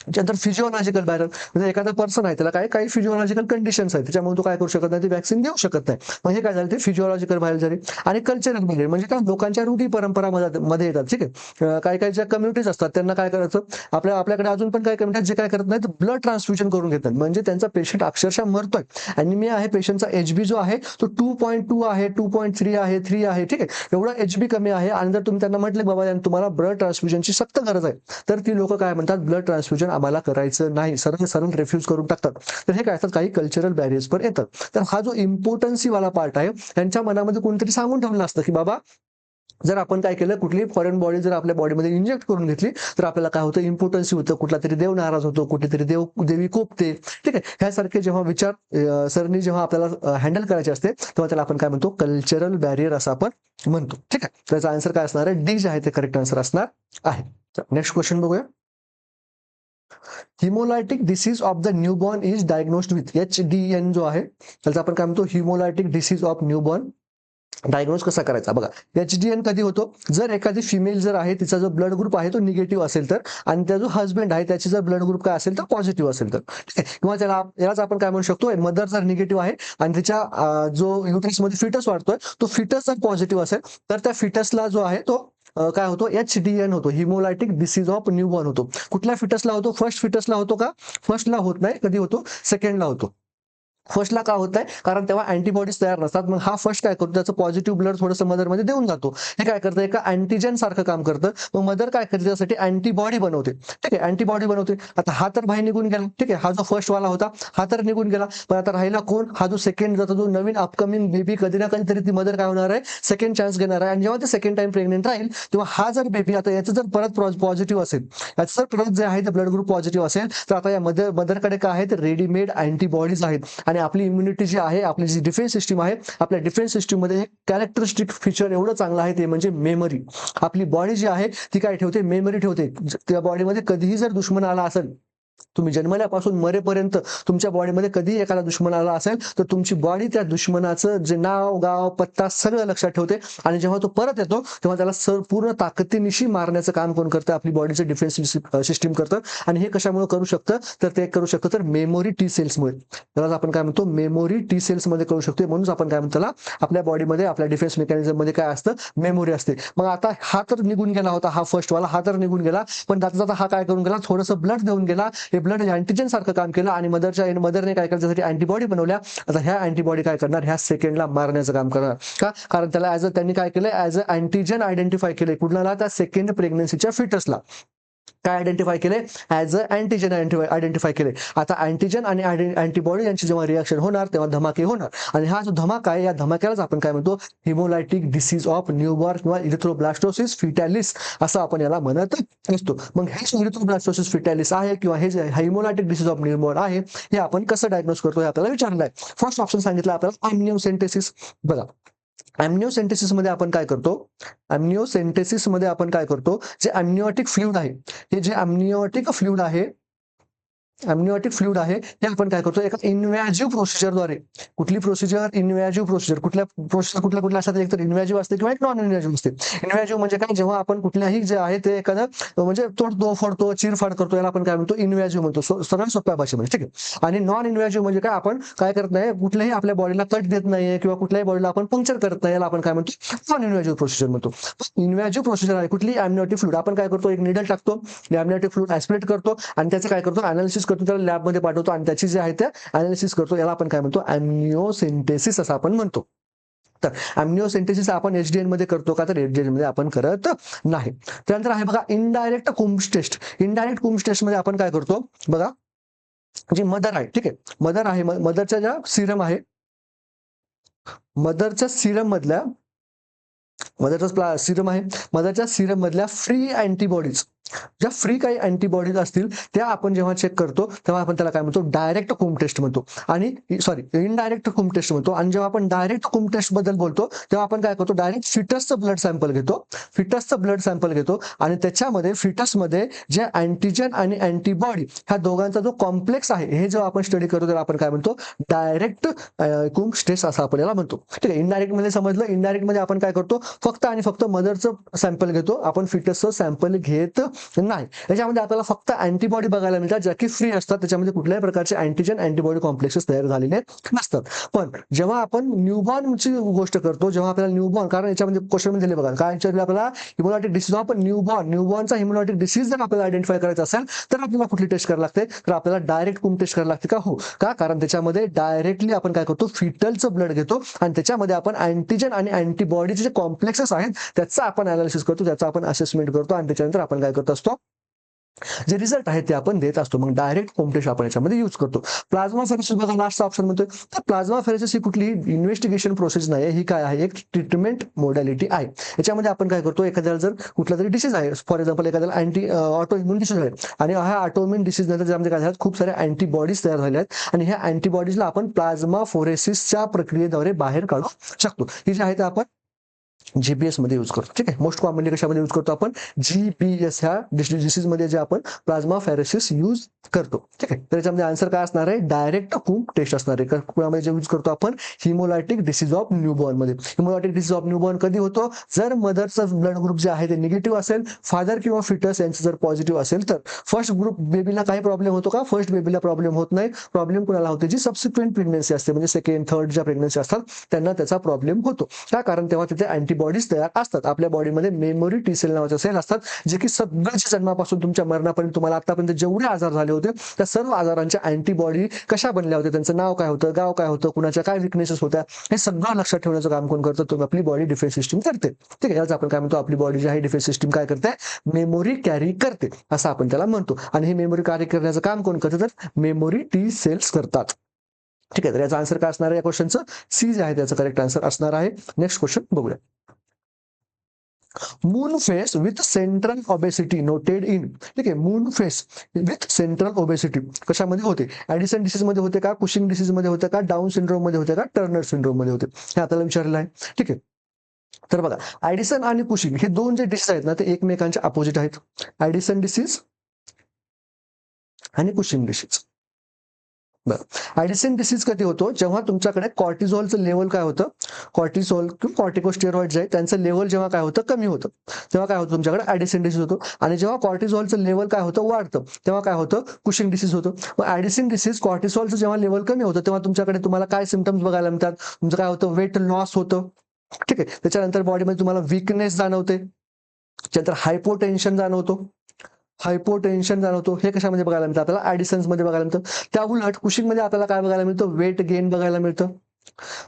त्यानंतर फिजिओलॉजिकल बॅरियर, म्हणजे एखादा पर्सन आहे त्याला काही फिजिओलॉजिकल कंडिशन्स आहेत, त्याच्यामुळे तो काय करू शकत नाही, ती वॅक्सिन घेऊ शकत नाही. म्हणजे काय झालं, ते फिजिओलॉजिकल बॅरियर झाले. आणि कल्चरल बॅरियर म्हणजे काय, लोकांच्या रूढी परंपरा मध्ये येतात. ठीक आहे, काही ज्या कम्युनिटीज असतात त्यांना काय करायचं, आपल्याकडे अजून पण काही कम्युनिटीज जे काय करत नाहीत, ब्लड ट्रान्सफ्युजन करून घेतात, म्हणजे त्यांचा पेशंट अक्षरशः मरतोय, अॅनिमिया आहे, पेशंटचा HB जो आहे तो 2.2 आहे, 2.3 आहे, 3 आहे. ठीक आहे, एवढा HB कमी आहे आणि जर तुम्ही त्यांना म्हटले बाबा तुम्हाला ब्लड ट्रान्सफ्युजनची सक्त गरज आहे, तर ती लोक काय म्हणतात, ब्लड ट्रान्सफ्युजन आम्हाला करायचं नाही, सरळ रिफ्यूज करून टाकतात. तर हे काय असतात, काही कल्चरल बॅरियर्स पण येतात. तर हा जो इम्पोर्टन्सी वाला पार्ट आहे, त्यांच्या मनामध्ये कोणतरी सांगून ठेवलं असतं की बाबा जर आपण काय केलं, कुठली फॉरेन बॉडी जर आपल्या बॉडीमध्ये इंजेक्ट करून घेतली तर आपल्याला काय होतं, इम्पोर्टन्सी होतं, कुठला तरी देव नाराज होतो, कुठेतरी देवी कोपते. ठीक आहे, ह्यासारखे जेव्हा विचार सरणी जेव्हा आपल्याला हँडल करायचे असते तेव्हा त्याला आपण काय म्हणतो, कल्चरल बॅरियर असं आपण म्हणतो. ठीक आहे, त्याचा आन्सर काय असणार आहे, डी जे आहे ते करेक्ट आन्सर असणार आहे. नेक्स्ट क्वेश्चन बघूया. Haemolytic disease of the newborn is diagnosed with HDN जो आहे त्याचा आपण काय म्हणतो, haemolytic disease of newborn diagnose कसा करायचा बघा. HDN कधी होतो, जर एखादी फिमेल जर आहे तिचा जो ब्लड ग्रुप आहे तो निगेटिव्ह असेल तर, आणि त्या जो हस्बंड आहे त्याची जर ब्लड ग्रुप काय असेल तर पॉझिटिव्ह असेल तर. ठीक आहे, किंवा यालाच आपण काय म्हणू शकतो, मदर जर निगेटिव्ह आहे आणि तिच्या जो युट्रसमध्ये फिटस वाढतोय तो फिटस जर पॉझिटिव्ह असेल तर त्या फिटसला जो आहे तो काय होतो, HDN होतो, हिमोलायटिक डिसीज ऑफ न्यूबॉर्न होतो. कुठल्या फिटसला होतो, फर्स्ट फिटसला होतो का, फर्स्टला होत नाही, कधी होतो, सेकंडला होतो. फर्स्टला का होत आहे, कारण तेव्हा अँटीबॉडीज तयार नसतात. मग हा फर्स्ट काय करतो, त्याचं पॉझिटिव्ह ब्लड थोडंसं मदरमध्ये देऊन जातो. हे काय करतं, एका अँटीजन सारखं काम करतं. मग मदर काय करते, त्यासाठी अँटीबॉडी बनवते. ठीक आहे, अँटीबॉडी बनवते. आता हा तर बाहेर निघून गेला. ठीक आहे, हा जो फर्स्ट वाला होता हा तर निघून गेला, पण आता राहिला कोण, हा जो सेकंड जातो, जो नवीन अपकमिंग बेबी, कधी ना कधीतरी ती मदर काय होणार आहे, सेकंड चान्स घेणार आहे. आणि जेव्हा ते सेकंड टाइम प्रेग्नेंट राहील तेव्हा हा जर बेबी आता याचं जर परत पॉझिटिव्ह असेल, याचं जर परत जे आहे ते ब्लड ग्रुप पॉझिटिव्ह असेल, तर आता या मदरकडे काय आहेत, रेडीमेड अँटीबॉडीज आहेत. आणि आपली इम्युनिटी जी आहे, आपली जी डिफेन्स सिस्टीम आहे, आपल्या डिफेन्स सिस्टीम मध्ये एक कॅरेक्टरिस्टिक फीचर एवढं चांगलं आहे ते म्हणजे मेमरी. आपली बॉडी जी आहे ती काय ठेवते, मेमरी ठेवते. त्या बॉडीमध्ये कधीही जर दुश्मन आला असेल तुम्ही जन्मल्यापासून मरेपर्यंत तुमच्या बॉडीमध्ये कधी एखादा दुश्मन आला असेल तर तुमची बॉडी त्या दुश्मनाचं जे नाव, गाव, पत्ता सगळं लक्षात ठेवते आणि जेव्हा तो परत येतो तेव्हा त्याला पूर्ण ताकदीनिशी मारण्याचं काम कोण करतं? आपली बॉडीचं डिफेन्स सिस्टीम करतं. आणि हे कशामुळे करू शकतं? तर ते करू शकतं तर मेमोरी टी सेल्समुळे. त्याला आपण काय म्हणतो? मेमोरी टी सेल्स मध्ये करू शकतो. म्हणून आपण काय म्हणतो? त्याला आपल्या बॉडीमध्ये आपल्या डिफेन्स मेकॅनिझम मध्ये काय असतं? मेमोरी असते. मग आता हा तर निघून गेला होता, हा फर्स्ट वाला हा तर निघून गेला, पण जाता जाता हा काय करून गेला? थोडंसं ब्लड देऊन गेला. हे ब्लड अँटीजन सारखं काम केलं आणि मदरने काय केलं? त्यासाठी अँटीबॉडी बनवल्या. आता ह्या अँटीबॉडी काय करणार? ह्या सेकंडला मारण्याचं काम करणार. का? कारण त्याला त्यांनी काय केलं? ऍज अ अँटीजन आयडेंटिफाय केले. कुठला? त्या सेकंड प्रेग्नन्सीच्या फिटसला काय आयडेंटिफाय केले? ऍज अ अँटीजन आयडेंटिफाय केले. आता अँटीजन आणि अँटीबॉडी यांची जेव्हा रिएक्शन होणार तेव्हा धमाके होणार. आणि हा जो धमाका आहे या धमाक्यालाच आपण काय म्हणतो? हिमोलायटिक डिसीज ऑफ न्यूबॉर्न किंवा इरिथ्रोब्लास्टोसिस फिटॅलिस असं आपण याला म्हणत असतो. मग हे जे इरिथ्रोब्लास्टोसिस फिटॅलिस आहे किंवा हे जे हिमोलायटिक डिसीज ऑफ न्यूबॉर्न आहे हे आपण कसं डायग्नोज करतो हे आपल्याला विचारलं आहे. फर्स्ट ऑप्शन सांगितलं आपल्याला अम्निओसेंटेसिस. बघा, अम्निओसेंटेसिस मध्ये आपण काय करतो? अम्निओसेंटेसिस मध्ये आपण काय करतो? जे अम्निओटिक फ्लुइड आहे, हे जे अम्निओटिक फ्लुइड आहे हे आपण काय करतो? एका इन्व्हॅजिव्ह प्रोसिजरद्वारे. कुठली प्रोसिजर? इन्व्हॅजिव्ह प्रोसिजर. कुठल्या असतात? एक तर इन्व्हॅजिव्ह असते किंवा एक नॉन इन्व्हॅजिव्ह असते. इन्व्हॅजिव्ह म्हणजे काय? जेव्हा आपण कुठल्याही जे आहे ते एखादं म्हणजे तोडतो, फोडतो, चिरफाड करतो याला आपण काय म्हणतो? इन्व्हॅजिव्ह म्हणतो. सगळ्यात सोप्या भाषेमध्ये, ठीक आहे. आणि नॉन इन्व्हॅजिव्ह म्हणजे काय? आपण काय करत नाही, कुठल्याही आपल्या बॉडीला कट देत नाहीये किंवा कुठल्याही बॉडीला आपण पंक्चर करत नाही, याला आपण काय म्हणतो? नॉन इन्व्हॅजिव्ह प्रोसिजर म्हणतो. इन्व्हॅजिव्ह प्रोसिजर आहे कुठली? अम्निओटिक फ्लुइड. आपण काय करतो? एक निडल टाकतो, अम्निओटिक फ्लुइड ऍस्पिरेट करतो आणि त्याचं काय करतो? अनालिसिस करतो, त्याला लॅबमध्ये पाठवतो आणि त्याची जे आहे ते अनालिसिस करतो. याला आपण काय म्हणतो? अम्निओसेंटेसिस असं आपण म्हणतो. तर अम्निओसेंटेसिस आपण एचडीएन मध्ये करतो का? तर एचडीएन मध्ये आपण करत नाही. त्यानंतर आहे बघा इनडायरेक्ट कुम्स टेस्ट. इनडायरेक्ट कुम्स टेस्ट मध्ये आपण काय करतो? बघा, जी मदर आहे, ठीक आहे, मदर आहे, मदरच्या ज्या सिरम आहे, मदरच्या सिरम मधल्या मदरच्या सिरम मधल्या फ्री अँटीबॉडीज, ज्या फ्री काही अँटीबॉडीज असतील त्या आपण जेव्हा चेक करतो तेव्हा आपण त्याला काय म्हणतो? डायरेक्ट कुम टेस्ट म्हणतो. आणि इनडायरेक्ट कुम टेस्ट म्हणतो. आणि जेव्हा आपण डायरेक्ट कुम टेस्ट बद्दल बोलतो तेव्हा आपण काय करतो? डायरेक्ट फिटसचं ब्लड सॅम्पल घेतो आणि त्याच्यामध्ये फिटसमध्ये जे अँटीजन आणि अँटीबॉडी ह्या दोघांचा जो कॉम्प्लेक्स आहे हे जेव्हा आपण स्टडी करतो त्याला आपण काय म्हणतो? डायरेक्ट कुम टेस्ट असं आपण याला म्हणतो. ठीक आहे. इनडायरेक्ट मध्ये समजलं. इनडायरेक्ट मध्ये आपण काय करतो? फक्त आणि फक्त मदरचं सॅम्पल घेतो, आपण फिटसचं सॅम्पल घेत नाही. याच्यामध्ये आपल्याला फक्त अँटीबॉडी बघायला मिळतात ज्या की फ्री असतात, त्याच्यामध्ये कुठल्याही प्रकारचे अँटीजन अँटीबॉडी कॉम्प्लेक्सेस तयार झालेले नसतात. पण जेव्हा आपण न्यूबॉर्नची गोष्ट करतो, जेव्हा आपल्याला न्यूबॉर्न, कारण याच्यामध्ये क्वेश्चन मध्ये दिले बघा काय विचारले आपल्याला? हिमोलॉटिक डिसीज ऑफ न्यूबॉर्नचा हिमोलॉटिक डिसीज जर आपल्याला आयडेंटिफाय करायचा असेल तर आपल्याला कुठली टेस्ट करायला लागते? तर आपल्याला डायरेक्ट कुम टेस्ट करायला लागते का? हो. का? कारण त्याच्यामध्ये डायरेक्टली आपण काय करतो? फिटलचं ब्लड घेतो आणि त्याच्यामध्ये आपण अँटीजन आणि अँटीबॉडीचे जे कॉम्प्लेक्सेस आहेत त्याचा आपण अनालिसिस करतो, त्याचा आपण असेसमेंट करतो आणि त्याच्यानंतर आपण काय करत असतो? जे रिझल्ट आहे ते आपण देत असतो. मग डायरेक्ट होम टेस्ट आपण याच्यामध्ये यूज करतो. प्लाझ्मा फेरेसिस बघा लास्टचा ऑप्शन म्हणतोय. तर प्लाझ्मा फेरेसिस ही कुठलीही इन्व्हेस्टिगेशन प्रोसेस नाही, ही काय आहे? एक ट्रीटमेंट मोडॅलिटी आहे. याच्यामध्ये आपण काय करतो? एखाद्याला जर कुठला तरी डिसीज आहे, फॉर एक्झाम्पल एखाद्याला ऑटो इम्युन डिसीज आहे आणि हा ऑटो इम्युन डिसीज नंतर ज्यामध्ये काय झालं? खूप साऱ्या अँटीबॉडीज तयार झाल्या आहेत आणि ह्या अँटीबॉडीजला आपण प्लाझ्मा फोरेसिसच्या प्रक्रियेद्वारे बाहेर काढू शकतो. ही जी आहे ते आपण जीपीएस मध्ये यूज करतो. ठीक आहे. मोस्ट कॉमनली कशामध्ये यूज करतो? आपण जीपीएस ह्या डिसीज मध्ये जे आपण प्लाझ्मा फेरेसिस यूज करतो. ठीक आहे. तर याच्यामध्ये आन्सर काय असणार आहे? डायरेक्ट कुम टेस्ट असणार आहे. कुणामध्ये जे यूज करतो आपण? हिमोलायटिक डिसीज ऑफ न्यूबॉर्न मध्ये. हिमोलायटिक डिसीज ऑफ न्यूबॉर्न कधी होतो? जर मदरचं ब्लड ग्रुप जे आहे ते निगेटिव्ह असेल, फादर किंवा फिटस यांचं जर पॉझिटिव्ह असेल तर. फर्स्ट ग्रुप बेबीला काही प्रॉब्लेम होतो का? फर्स्ट बेबीला प्रॉब्लेम होत नाही. प्रॉब्लेम कुणाला होते? जी सबसिक्वेंट प्रेग्नन्सी असते, म्हणजे सेकंड थर्ड ज्या प्रेग्नन्सी असतात त्यांना त्याचा प्रॉब्लेम होतो. का? कारण तेव्हा तिथे अँटीबॉडीज तयार असतात. आपल्या बॉडीमध्ये मेमोरी टी सेल नावाचे सेल असतात जे की सगळ्याच्या जन्मापासून तुमच्या मरणापर्यंत तुम्हाला आतापर्यंत जेवढे आजार झाले होते त्या सर्व आजारांच्या अँटीबॉडी कशा बनल्या होत्या, त्यांचं नाव काय होतं, गाव काय होतं, कुणाच्या काय विकनेसेस होत्या, हे सगळं लक्षात ठेवण्याचं काम कोण करतं? तुम्ही आपली बॉडी डिफेन्स सिस्टीम करते. ठीक आहे. याच आपण काय म्हणतो? आपली बॉडी जी आहे डिफेन्स सिस्टीम काय करते? मेमोरी कॅरी करते असं आपण त्याला म्हणतो. आणि हे मेमोरी कॅरी करण्याचं काम कोण करतं? तर मेमोरी टी सेल्स करतात. ठीक आहे. तर याचा आन्सर काय असणार आहे? या क्वेश्चनचं सी जे आहे त्याचं करेक्ट आन्सर असणार आहे. नेक्स्ट क्वेश्चन बघूया. Moon face with central obesity noted in. ठीक आहे. Moon face with central obesity कशामध्ये होते? ऍडिसन डिसीज मध्ये होते का? कुशिंग डिसीज मध्ये होते का? डाऊन सिंड्रोम मध्ये होते का? टर्नर सिंड्रोम मध्ये होते? हे आपल्याला विचारलेलं आहे. ठीक आहे. तर बघा, ऍडिसन आणि कुशिंग हे दोन जे डिसीज आहेत ना ते एकमेकांच्या अपोजिट आहेत. ऍडिसन डिसीज आणि कुशिंग डिसीज. बरं, ऍडिसन डिसीज कधी होतो? जेव्हा तुमच्याकडे कॉर्टिझॉलचं लेवल काय होतं, कॉर्टिसॉल किंवा कॉर्टिकोस्टेरॉइड जे आहे त्यांचं लेवल जेव्हा काय होतं, कमी होतं, तेव्हा काय होतं तुमच्याकडे ऍडिसन डिसीज होतो. आणि जेव्हा कॉर्टिझॉलचं लेवल काय होतं, वाढतं, तेव्हा काय होतं, कुशिंग डिसीज होतं. मग ऍडिसन डिसीज कॉर्टिसॉलचं जेव्हा लेवल कमी होतं तेव्हा तुमच्याकडे तुम्हाला काय सिम्पटम्स बघायला मिळतात? तुमचं काय होतं, वेट लॉस होतं. ठीक आहे. त्याच्यानंतर बॉडीमध्ये तुम्हाला वीकनेस जाणवते, त्यानंतर हायपोटेन्शन जाणवतो, हायपोटेन्शन जाणवतो. हे कशामध्ये बघायला मिळतं आपल्याला? ऍडिसन्स मध्ये बघायला मिळतं. त्या उलट कुशिंग मध्ये आपल्याला काय बघायला मिळतं? वेट गेन बघायला मिळतं.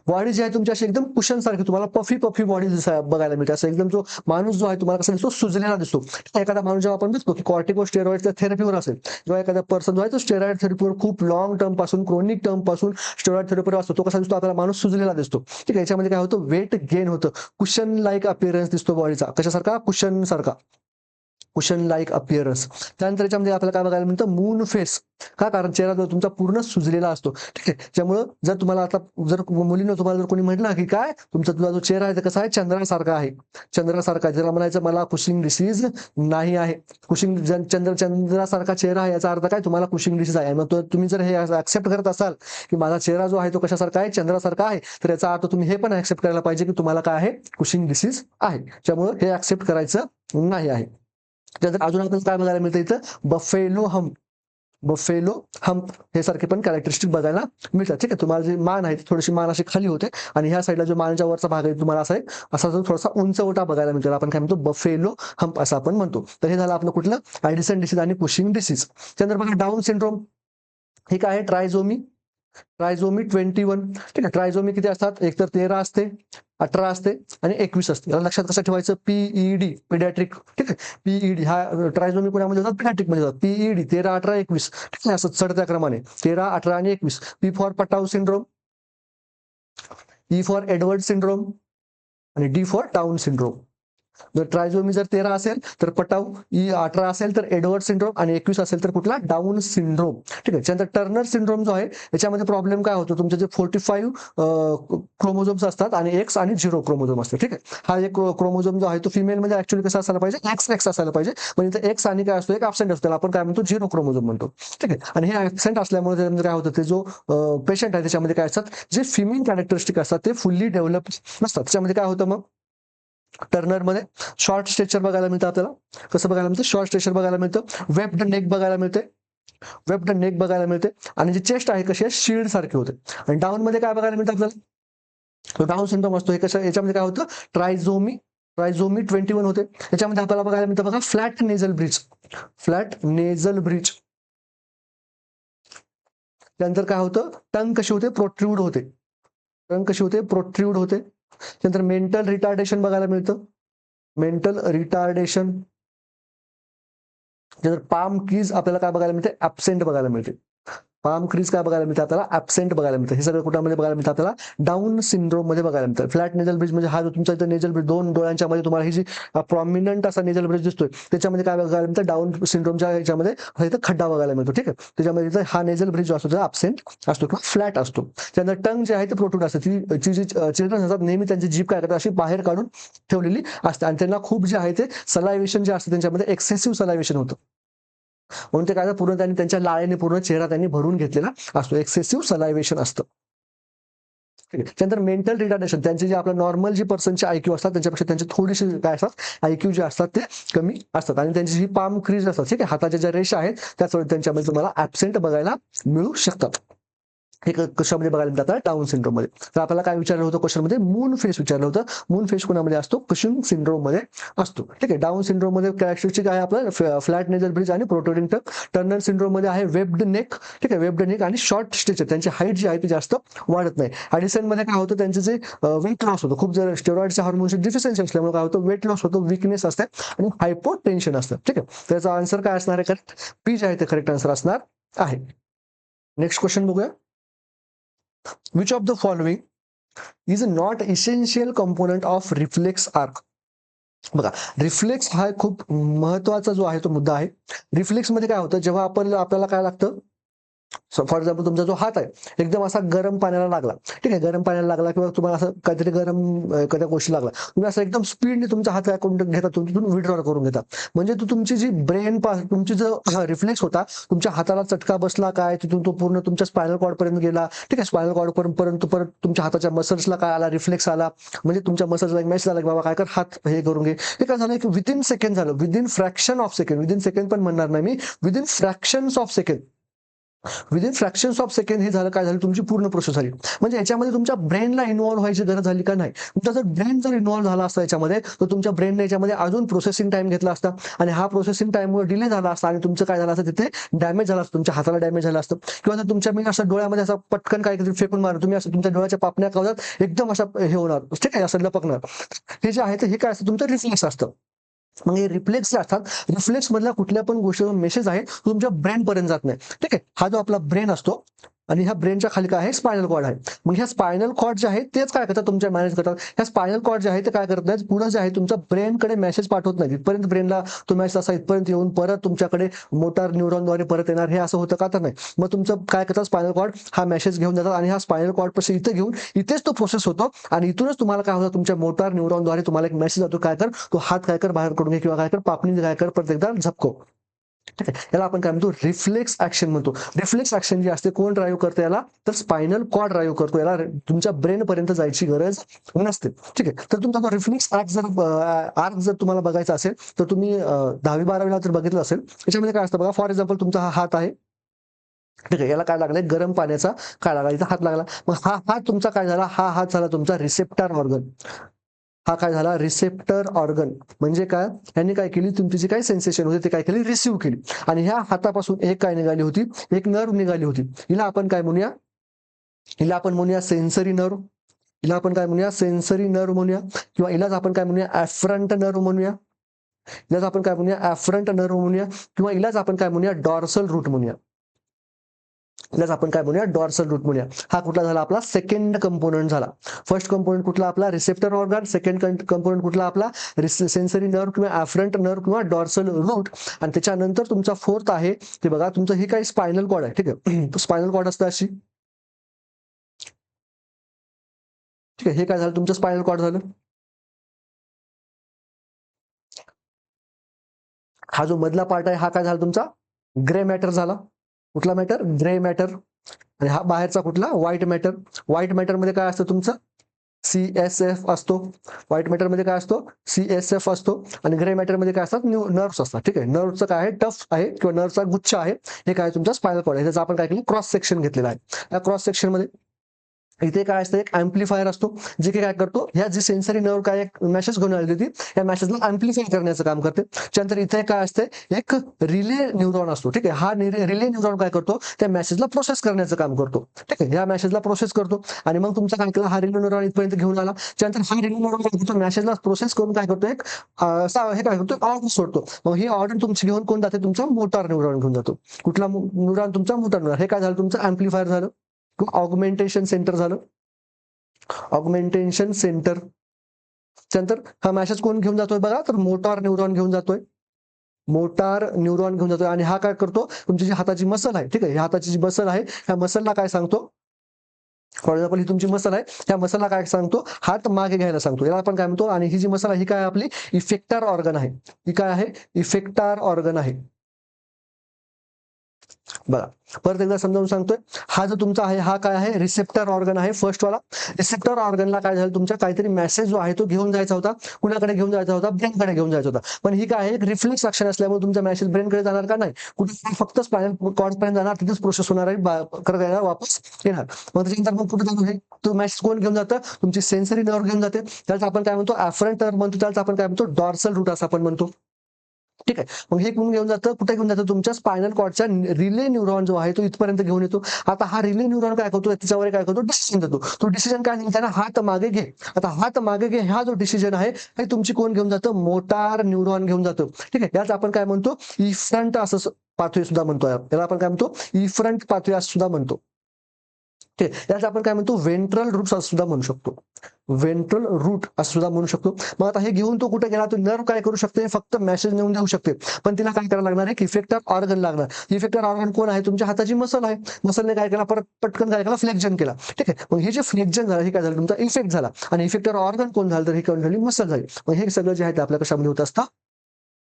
बॉडी जी आहे तुमची अशी एकदम कुशन सारखी तुम्हाला पफी पफी बॉडी बघायला मिळते. असं एकदम जो माणूस जो आहे तुम्हाला कसा दिसतो, सुजलेला दिसतो. एखादा माणूस जेव्हा आपण दिसतो की कॉर्टिकोस्टेरॉइडच्या थेरपीवर असेल, जेव्हा एखादा पर्सन जो आहे तो स्टेरॉइड थेरपीवर खूप लॉंग टर्म पासून, क्रोनिक टर्म पासून स्टेरॉइड थेरपीवर असतो, तो कसा दिसतो आपल्याला? माणूस सुजलेला दिसतो. ठीक आहे. याच्यामध्ये काय होतं? वेट गेन होतं, कुशन लाईक अपिअरन्स दिसतो बॉडीचा. कशासारखा? कुशन सारखा, कुशन लाईक अपिअरन्स. त्यानंतर याच्यामध्ये आपल्याला काय बघायला मिळतं? Moon face. का? कारण चेहरा जो तुमचा पूर्ण सुजलेला असतो. ठीक आहे. त्यामुळं जर तुम्हाला आता जर मुलीनं तुम्हाला जर कोणी म्हटलं की काय तुझा जो चेहरा आहे ते कसा आहे? चंद्रासारखा आहे, चंद्रासारखा आहे, त्याला म्हणायचं मला कुशिंग डिसीज नाही आहे. कुशिंग चंद्रासारखा चेहरा आहे याचा अर्थ काय? तुम्हाला कुशिंग डिसीज आहे. मग तुम्ही जर हे ऍक्सेप्ट करत असाल की माझा चेहरा जो आहे तो कशासारखा आहे? चंद्रासारखा आहे, तर याचा अर्थ तुम्ही हे पण ऍक्सेप्ट करायला पाहिजे की तुम्हाला काय आहे? कुशिंग डिसीज आहे. त्यामुळे हे ऍक्सेप्ट करायचं नाही आहे. त्यानंतर अजून आपल्याला काय बघायला मिळतं इथं? Buffalo hump. बफेलो हम्प हे सारखे पण कॅरेक्टरिस्टिक बघायला मिळतात. ठीक आहे. तुम्हाला जी मान आहे थोडीशी मान अशी खाली होते आणि ह्या साईडला जो मानच्या वरचा भाग आहे तुम्हाला असा असा जो थोडासा उंचवटा बघायला मिळतो, आपण काय म्हणतो? बफेलो हम्प असं आपण म्हणतो. तर हे झालं आपलं कुठलं? ऍडिसन डिसीज आणि कुशिंग डिसीज. त्यानंतर बघा डाऊन सिंड्रोम. हे काय आहे? ट्रायझोमी, ट्रायझोमी 21. ठीक आहे. ट्रायझोमी किती असतात? एक तर 13 असते, 18 असते आणि 21 असते. याला लक्षात कसं ठेवायचं? PED, paediatric. ठीक आहे. पीईडी हा ट्रायझोमी कोणामध्ये जातात? पिडॅट्रिक मध्ये जातात. पीईडी 13, 18, 21. ठीक आहे. असं चढत्या क्रमाने 13, 18 आणि 21. पी फॉर पटाव syndrome, E for Edward syndrome आणि डी फॉर टाउन सिंड्रोम. जर ट्रायझोमी जर 13 असेल तर पटाव, 18 असेल तर एडवर्ड सिंड्रोम आणि 21 असेल तर कुठला? Down syndrome. ठीक आहे. त्यानंतर टर्नर सिंड्रोम जो आहे याच्यामध्ये प्रॉब्लेम काय होतो? तुमचे जे 45 क्रोमोझोम्स असतात आणि एक्स आणि 0 क्रोमोझोम असते. ठीक आहे. हा एक क्रोमोझोम जो आहे तो फिमेल मध्ये ऍक्च्युअली कसा असायला पाहिजे? एक्स एक्स असायला पाहिजे. म्हणजे एक्स आणि काय असतो? एक ऍब्सेंट असतो, आपण काय म्हणतो? 0 क्रोमोझोम म्हणतो. ठीक आहे. आणि हे ऍब्सेंट असल्यामुळे काय होतं? ते जो पेशंट आहे त्याच्यामध्ये काय असतात? जे फिमेल कॅरेक्टरिस्टिक असतात ते फुल्ली डेव्हलप नसतात. त्याच्यामध्ये काय होतं मग? टर्नर मध्ये शॉर्ट स्ट्रेचर बघायला मिळतं आपल्याला. कसं बघायला मिळतं? शॉर्ट स्ट्रेचर बघायला मिळतं. वेब्ड नेक बघायला मिळते, वेब्ड नेक बघायला मिळते. आणि जी चेस्ट आहे कशी आहे? शील्ड सारखी होते. आणि डाऊन मध्ये काय बघायला मिळतं आपल्याला? डाऊन सिंड्रोम असतो. हे कसं? याच्यामध्ये काय होतं? ट्रायझोमी, ट्रायझोमी 21 होते. याच्यामध्ये आपल्याला बघायला मिळतं बघा flat nasal bridge, flat nasal bridge. त्यानंतर काय होतं? टंग कशी होते? प्रोट्रूड होते. टंग कशी होते? प्रोट्रूड होते. त्यानंतर मेंटल रिटार्डेशन बघायला मिळतं, मेंटल रिटार्डेशन. त्यानंतर पाम कीज आपल्याला काय बघायला मिळते? ऍबसेंट बघायला मिळते. पाम क्रीज काय बघायला मिळतं आपल्याला? ऍबसेंट बघायला मिळतं. हे सगळं कुठे बघायला मिळतं आपल्याला? डाऊन सिंड्रोम मध्ये बघायला मिळतं. फ्लॅट नेझल ब्रिज म्हणजे हा जो तुमचा इथं नेझल ब्रिज, दोन डोळ्यांच्या मध्ये तुम्हाला ही जी प्रॉमिनंट असा नेझल ब्रिज दिसतोय त्याच्यामध्ये काय बघायला मिळतं? डाऊन सिंड्रोमच्या ह्याच्यामध्ये इथं खड्डा बघायला मिळतो. ठीक आहे. त्याच्यामध्ये हा नेझल ब्रिज जो असतो तो ऍबसेंट असतो किंवा फ्लॅट असतो. त्यानंतर टंग जे आहे ते प्रोट्रूड असते. ती जी चिल्ड्रन असतात नेहमी त्यांची जीभ काय करतात? अशी बाहेर काढून ठेवलेली असते आणि त्यांना खूप जे आहे ते सलायव्हेशन जे असते त्यांच्यामध्ये एक्सेसिव्ह सलायव्हेशन होतं. म्हणून ते काय पूर्ण त्यांनी त्यांच्या लाळेने पूर्ण चेहरा त्यांनी भरून घेतलेला असतो. एक्सेसिव्ह सलायव्हेशन असतं. ठीक आहे. त्यानंतर मेंटल रिटार्डेशन, त्यांचे जे आपल्या नॉर्मल जी पर्सनचे आयक्यू असतात त्यांच्यापेक्षा त्यांचे थोडीशी काय असतात? आयक्यू जे असतात ते कमी असतात आणि त्यांची जी पाम क्रीज असतात, ठीक आहे, हाताच्या ज्या रेषा आहेत त्याच त्यांच्यामध्ये तुम्हाला ऍबसेंट बघायला मिळू शकतात. हे कशामध्ये बघायला मिळतात? डाऊन सिंड्रोम मध्ये. तर आपल्याला काय विचारलं होतं क्वेश्चन मध्ये? मून फेस विचारलं होतं. मून फेस कोणामध्ये असतो? कुशिंग सिंड्रोम मध्ये असतो. ठीक आहे. डाऊन सिंड्रोम मध्ये कॅरेक्टरिस्टिक आहे आपलं फ्लॅट नेझल ब्रिज आणि प्रोट्रुडिंग टंग. टर्नर सिंड्रोम मध्ये आहे वेब्ड नेक. ठीक आहे. वेब्ड नेक आणि शॉर्ट स्ट्रेचर, त्यांची हाईट जी आहे ती जास्त वाढत नाही. ऍडिसन मध्ये काय होतं? त्यांचे जे वेट लॉस होतं, खूप जर स्टेरॉइडच्या हार्मोनची डिफिशियन्सी असल्यामुळे काय होतं? वेट लॉस होतं, विकनेस असते आणि हायपोटेन्शन असतं. ठीक आहे. त्याचा आन्सर काय असणार आहे? करेक्ट पी जे आहे ते करेक्ट आन्सर असणार आहे. नेक्स्ट क्वेश्चन बघूया. Which of the following is not essential component of reflex arc? बघा, रिफ्लेक्स हा खूप महत्वाचा जो आहे तो मुद्दा आहे. रिफ्लेक्स मध्ये काय होतं? जेव्हा आपल्याला काय लागतं? फॉर एक्झाम्पल तुमचा जो हात आहे एकदम असा गरम पाण्याला लागला, ठीक आहे, गरम पाण्याला लागला किंवा तुम्हाला असं काहीतरी गरम एखाद्या गोष्टी लागला, तुम्ही असं एकदम स्पीडने तुमचा हात काय करून घेता, तिथून विड्रॉ करून घेता. म्हणजे तुमची जी ब्रेन तुमची जो रिफ्लेक्स होता, तुमच्या हाताला चटका बसला काय, तिथून तो पूर्ण तुमच्या स्पायनल कॉर्ड पर्यंत गेला, ठीक आहे, स्पायनल कॉर्ड पर्यंत परत तुमच्या हाताच्या मसल्सला काय आला, रिफ्लेक्स आला, म्हणजे तुमच्या मसल्सला एक मेसेज आला की बाबा काय कर, हात हे करून घे. हे काय झालं की विदिन सेकंड झालं, within fraction of second, within second पण म्हणणार नाही मी, within fractions of second, within fractions of second हे झालं, काय झालं, तुमची पूर्ण प्रोसेस झाली. म्हणजे याच्यामध्ये तुमच्या ब्रेनला इन्व्हॉल्व्ह व्हायची गरज झाली का नाही. तुमचा जर ब्रेन जर इन्व्हॉल्व्ह झाला असता याच्यामध्ये, तर तुमच्या ब्रेनने याच्यामध्ये अजून प्रोसेसिंग टाइम घेतला असता आणि हा प्रोसेसिंग टाइममुळे डिले झाला असता आणि तुमचं काय झालं असतं, तिथे डॅमेज झाला असतं, तुमच्या हाताला डॅमेज झालं असतं. किंवा जर तुमच्या मी असं डोळ्यामध्ये असं पटकन काहीतरी फेकून मारलं, तुम्ही असं तुमच्या डोळ्याच्या पापण्या कावतात एकदम अशा हे होणार, ठीक आहे, असं लपकणार. हे जे आहे ते हे काय असतं, तुमचं रिफ्लेक्स असतं. मग हे रिफ्लेक्स जे असतात, रिफ्लेक्स मधल्या कुठल्या पण गोष्टीचा मेसेज आहे तुमच्या ब्रेन पर्यंत जात नाही, ठीक आहे. हा जो आपला ब्रेन असतो आणि ह्या ब्रेनच्या खाली काय आहे, स्पायनल कॉर्ड आहे. मग ह्या स्पायनल कॉर्ड जे आहे तेच काय करतात, तुमच्या मॅनेज करतात. ह्या स्पायनल कॉर्ड जे आहे ते काय करत नाही, पुढे जे आहे तुमच्या ब्रेनकडे मेसेज पाठवत नाही, इथपर्यंत ब्रेनला तो मेसेज असा इथपर्यंत येऊन परत तुमच्याकडे मोटार न्यूरॉनद्वारे परत येणार, हे असं होतं का, तर नाही. मग तुमचं काय करतात, स्पायनल कॉर्ड हा मेसेज घेऊन जातात आणि हा स्पायनल कॉर्ड पाशी इथे घेऊन इथेच तो प्रोसेस होतो आणि इथूनच तुम्हाला काय होतं, तुमच्या मोटार न्यूरॉनद्वारे तुम्हाला एक मेसेज जातो, काय कर, तो हात काय कर बाहेर काढून घे किंवा काय कर, पापणी काय कर, परत एकदा झपको, ठीक आहे. याला आपण काय म्हणतो, रिफ्लेक्स ऍक्शन म्हणतो. रिफ्लेक्स ऍक्शन जी असते कोण ड्राईव्ह करतो याला, तर स्पायनल कॉर्ड ड्राईव्ह करतो. याला तुमच्या ब्रेन पर्यंत जायची गरज नसते, ठीक आहे. तर तुमचा तो रिफ्लेक्स आर्क जर तुम्हाला बघायचा असेल तर तुम्ही 10वी-12वीला जर बघितलं असेल, त्याच्यामध्ये काय असतं बघा, फॉर एक्झाम्पल तुमचा हा हात आहे, ठीक आहे, याला काय लागलंय, गरम पाण्याचा काय लागला, इथं हात लागला. मग हा हात तुमचा काय झाला, हा हात झाला तुमचा रिसेप्टर ऑर्गन. हा काय झाला, रिसेप्टर ऑर्गन. म्हणजे काय, यांनी काय केली, तुमची जी काही सेन्सेशन होती ते काय केली, रिसिव्ह केली. आणि ह्या हातापासून एक काय निघाली होती, एक नर्व निघाली होती. हिला आपण काय म्हणूया, हिला आपण म्हणूया सेन्सरी नर्व. हिला आपण काय म्हणूया, सेन्सरी नर्व म्हणूया. किंवा हिलाच आपण काय म्हणूया, ऍफरंट नर्व म्हणूया. हिलाच आपण काय म्हणूया, ऍफरंट नर्व म्हणूया. किंवा हिलाच आपण काय म्हणूया, डॉर्सल रूट म्हणूया. हिलाच आपण काय म्हणूया, डॉर्सल रूट म्हणूया. हा कुठला झाला, आपला सेकंड कंपोनंट झाला. फर्स्ट कंपोनंट कुठला, आपला रिसेप्टर ऑर्गन. सेकंड कंपोनंट कुठला, आपला सेन्सरी नर्व किंवा ऍफरंट नर्व किंवा डॉर्सल रूट. आणि त्याच्यानंतर तुमचा फोर्थ आहे ते बघा, तुमचं हे काही स्पायनल कॉर्ड आहे, ठीक आहे. स्पायनल कॉर्ड असतं अशी, ठीक आहे. हे काय झालं, तुमचं स्पायनल कॉर्ड झालं. हा जो मधला पार्ट आहे हा काय झाला तुमचा, ग्रे मॅटर झाला. कुठला मॅटर, ग्रे मॅटर. आणि हा बाहेरचा कुठला, व्हाईट मॅटर. व्हाईट मॅटर मध्ये काय असतं तुमचं, CSF असतो. व्हाईट मॅटर मध्ये काय असतो, CSF असतो. आणि ग्रे मॅटर मध्ये काय असतात, नर्व्स असतात, ठीक आहे. नर्व्हचं काय आहे, टफ आहे किंवा नर्व्हचा गुच्छ आहे. हे काय तुमचा स्पायनल कॉर्ड आहे. त्याचं आपण काय केलं, क्रॉस सेक्शन घेतलेला आहे. या क्रॉस सेक्शन मध्ये इथे काय असतं, एक अँप्लिफायर असतो, जे की काय करतो, ह्या जी सेन्सरी नर्व काय मेसेज घेऊन आली होती, या मेसेजला अँप्लिफाय करण्याचं काम करते. त्यानंतर इथे काय असते, एक रिले न्यूरॉन असतो, ठीक आहे. हा रिले न्यूरॉन काय करतो, त्या मेसेजला प्रोसेस करण्याचं काम करतो, ठीक आहे. ह्या मेसेजला प्रोसेस करतो आणि मग तुमचा काय केला, हा रिले न्यूरॉन इथपर्यंत घेऊन आला. त्यानंतर हा रिले न्यूरॉन काय करतो, मेसेजला प्रोसेस करून काय करतो, एक हे काय करतो, ऑर्डर सोडतो. मग ही ऑर्डर तुमची घेऊन कोण जाते, तुमचा मोटार न्यूरॉन घेऊन जातो. कुठला न्यूरॉन, तुमचा मोटार न्यूरॉन. हे काय झालं, तुमचं अँप्लिफायर झालं किंवा ऑगमेंटेशन सेंटर झालं. Augmentation centre. त्यानंतर हा मेसेज कोण घेऊन जातोय बघा, तर मोटार न्यूरॉन घेऊन जातोय. मोटार न्यूरॉन घेऊन जातोय आणि हा काय करतो, तुमची जी हाताची मसल आहे, ठीक आहे, हाताची जी मसल आहे, ह्या मसलला काय सांगतो, फॉर एक्झाम्पल ही तुमची मसल आहे, त्या मसलला काय सांगतो, हात मागे घ्यायला सांगतो. याला आपण काय म्हणतो, आणि ही जी मसल आहे ही काय आपली इफेक्टर ऑर्गन आहे. ही काय आहे, इफेक्टर ऑर्गन आहे. बघा परत एकदा समजावून सांगतोय, हा जो तुमचा आहे हा काय आहे, रिसेप्टर ऑर्गन आहे फर्स्ट वाला. रिसेप्टर ऑर्गनला काय झालं, तुमच्या काहीतरी मेसेज जो आहे तो घेऊन जायचा होता. कुणाकडे घेऊन जायचा होता, ब्रेनकडे घेऊन जायचा होता. पण ही काय आहे, एक रिफ्लेक्स ऍक्शन असल्यामुळे तुमचा मेसेज ब्रेनकडे जाणार का नाही, कुठे फक्त स्पायनल कॉर्ड पर्यंत जाणार, तिथेच प्रोसेस होणार आहे, करत येणार, वापस येणार. मग त्याच्यानंतर मग कुठे जाणार आहे, तो मेसेज कोण घेऊन जातं, तुमची सेन्सरी नर्व घेऊन जाते. त्याला आपण काय म्हणतो, ऍफरंट नर्व म्हणतो. त्याला आपण काय म्हणतो, डॉर्सल रूट असं आपण म्हणतो, ठीक आहे. मग हे कोण घेऊन जातं, कुठे घेऊन जातं, तुमच्या स्पायनल कॉर्डच्या रिले न्यूरॉन जो आहे तो इथपर्यंत घेऊन येतो. आता हा रिले न्यूरॉन काय करतो, त्याच्यावर काय करतो, डिसिजन देतो. तो डिसिजन काय देतो, हात मागे घे. आता हात मागे घे हा जो डिसिजन आहे, हे तुमची कोण घेऊन जातं, मोटार न्यूरॉन घेऊन जातं, ठीक आहे. याच आपण काय म्हणतो, इफ्रंट असं पाथवे सुद्धा म्हणतो. याला आपण काय म्हणतो, इफ्रंट पाथवे असं सुद्धा म्हणतो, ठीक आहे, याला आपण काय म्हणतो वेंट्रल रूट असं सुद्धा म्हणू शकतो. वेंट्रल रूट असं सुद्धा म्हणू शकतो. मग आता हे घेऊन तो कुठे गेला, तो नर्व काय करू शकते, फक्त मेसेज नेऊन देऊ शकते, पण तिला काय करायला लागणार, एक इफेक्टर ऑर्गन लागणार. इफेक्टर ऑर्गन कोण आहे, तुमच्या हाताची मसल आहे. मसलने काय केला, परत पटकन काय केला, फ्लेक्शन केला. ठीक आहे, मग हे जे फ्लेक्शन झालं हे काय झालं, तुमचा इफेक्ट झाला. आणि इफेक्टर ऑर्गन कोण झालं, तर ही कोण झाली, मसल झाली. मग हे सगळं जे आहे ते आपल्या कशामध्ये होत असतं,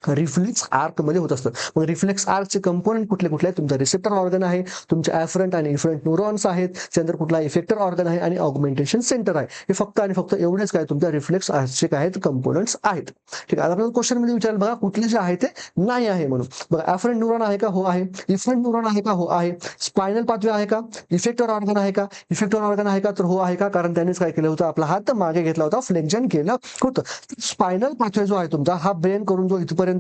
रिफ्लेक्स आर्क मध्ये होत असतं. मग रिफ्लेक्स आर्कचे कंपोनेंट कुठले कुठले आहेत, तुमचा रिसेप्टर ऑर्गन आहे, तुमचे ॲफरंट आणि इफरंट न्यूरॉन्स आहेत, त्यानंतर कुठला इफेक्टर ऑर्गन आहे आणि ऑगमेंटेशन सेंटर आहे. हे फक्त आणि फक्त एवढेच काय तुमच्या रिफ्लेक्स आर्कचे काय आहेत, कंपोनेंट्स आहेत. ठीक आहे, आपल्याला क्वेश्चन मध्ये विचारलं बघा, कुठले जे आहे ते नाही आहे म्हणून. बघा, ॲफरंट न्यूरॉन आहे का, हो आहे. इफरंट न्यूरॉन आहे का, हो आहे. स्पायनल पाथवे आहे का, इफेक्टर ऑर्गन आहे का, इफेक्टर ऑर्गन आहे का, तर हो आहे का, कारण त्यांनीच काय केलं होतं, आपला हात मागे घेतला होता, फ्लेक्शन केलं होतं. स्पायनल पाथवे जो आहे तुमचा, हा ब्रेन करून जो इथपर्यंत,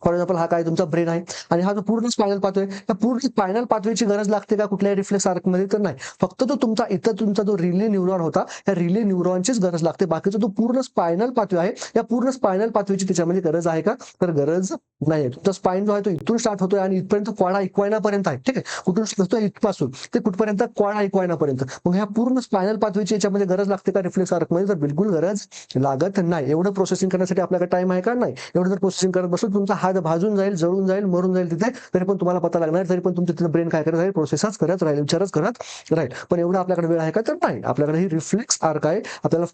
फॉर एक्झाम्पल हा काय तुमचा ब्रेन आहे आणि हा जो पूर्ण स्पायनल पाथवे, त्या पूर्ण स्पायनल पाथवेची गरज लागते का कुठल्याही रिफ्लेक्स आर्क मध्ये, तर नाही. फक्त तो तुमचा इथं तुमचा जो रिले न्यूरॉन होता, त्या रिले न्यूरॉनचीच गरज लागते. बाकीचा जो पूर्ण स्पायनल पाथवे आहे, या पूर्ण स्पायनल पाथवेची त्याच्यामध्ये गरज आहे का, तर गरज नाही. तुमचा स्पाइन जो आहे तो इथून स्टार्ट होतोय आणि इथपर्यंत क्वाडा इक्वायना पर्यंत आहे. ठीक आहे, कुठून स्टार्ट इथपासून ते कुठपर्यंत, क्वाडा इक्वायना पर्यंत. मग ह्या पूर्ण स्पायनल पाथवेची याच्यामध्ये गरज लागते का रिफ्लेक्स आर्क मध्ये, तर बिलकुल गरज लागत नाही. एवढं प्रोसेसिंग करण्यासाठी आपल्याकडे टाइम आहे का, नाही. एवढं जर प्रोसेसिंग करत बसलो, तुमचा हात भाजून जाईल, जळून जाईल, मरून जाईल तिथे, तरी पण तुम्हाला पता लागणार, तरी पण तुमचं तिथं ब्रेन काय करत राहील, प्रोसेसच करत राहील, विचारच करत राहील. पण एवढं आपल्याकडे वेळ आहे का, तर नाही. आपल्याकडे ही रिफ्लेक्स आर्क आहे. आपल्याला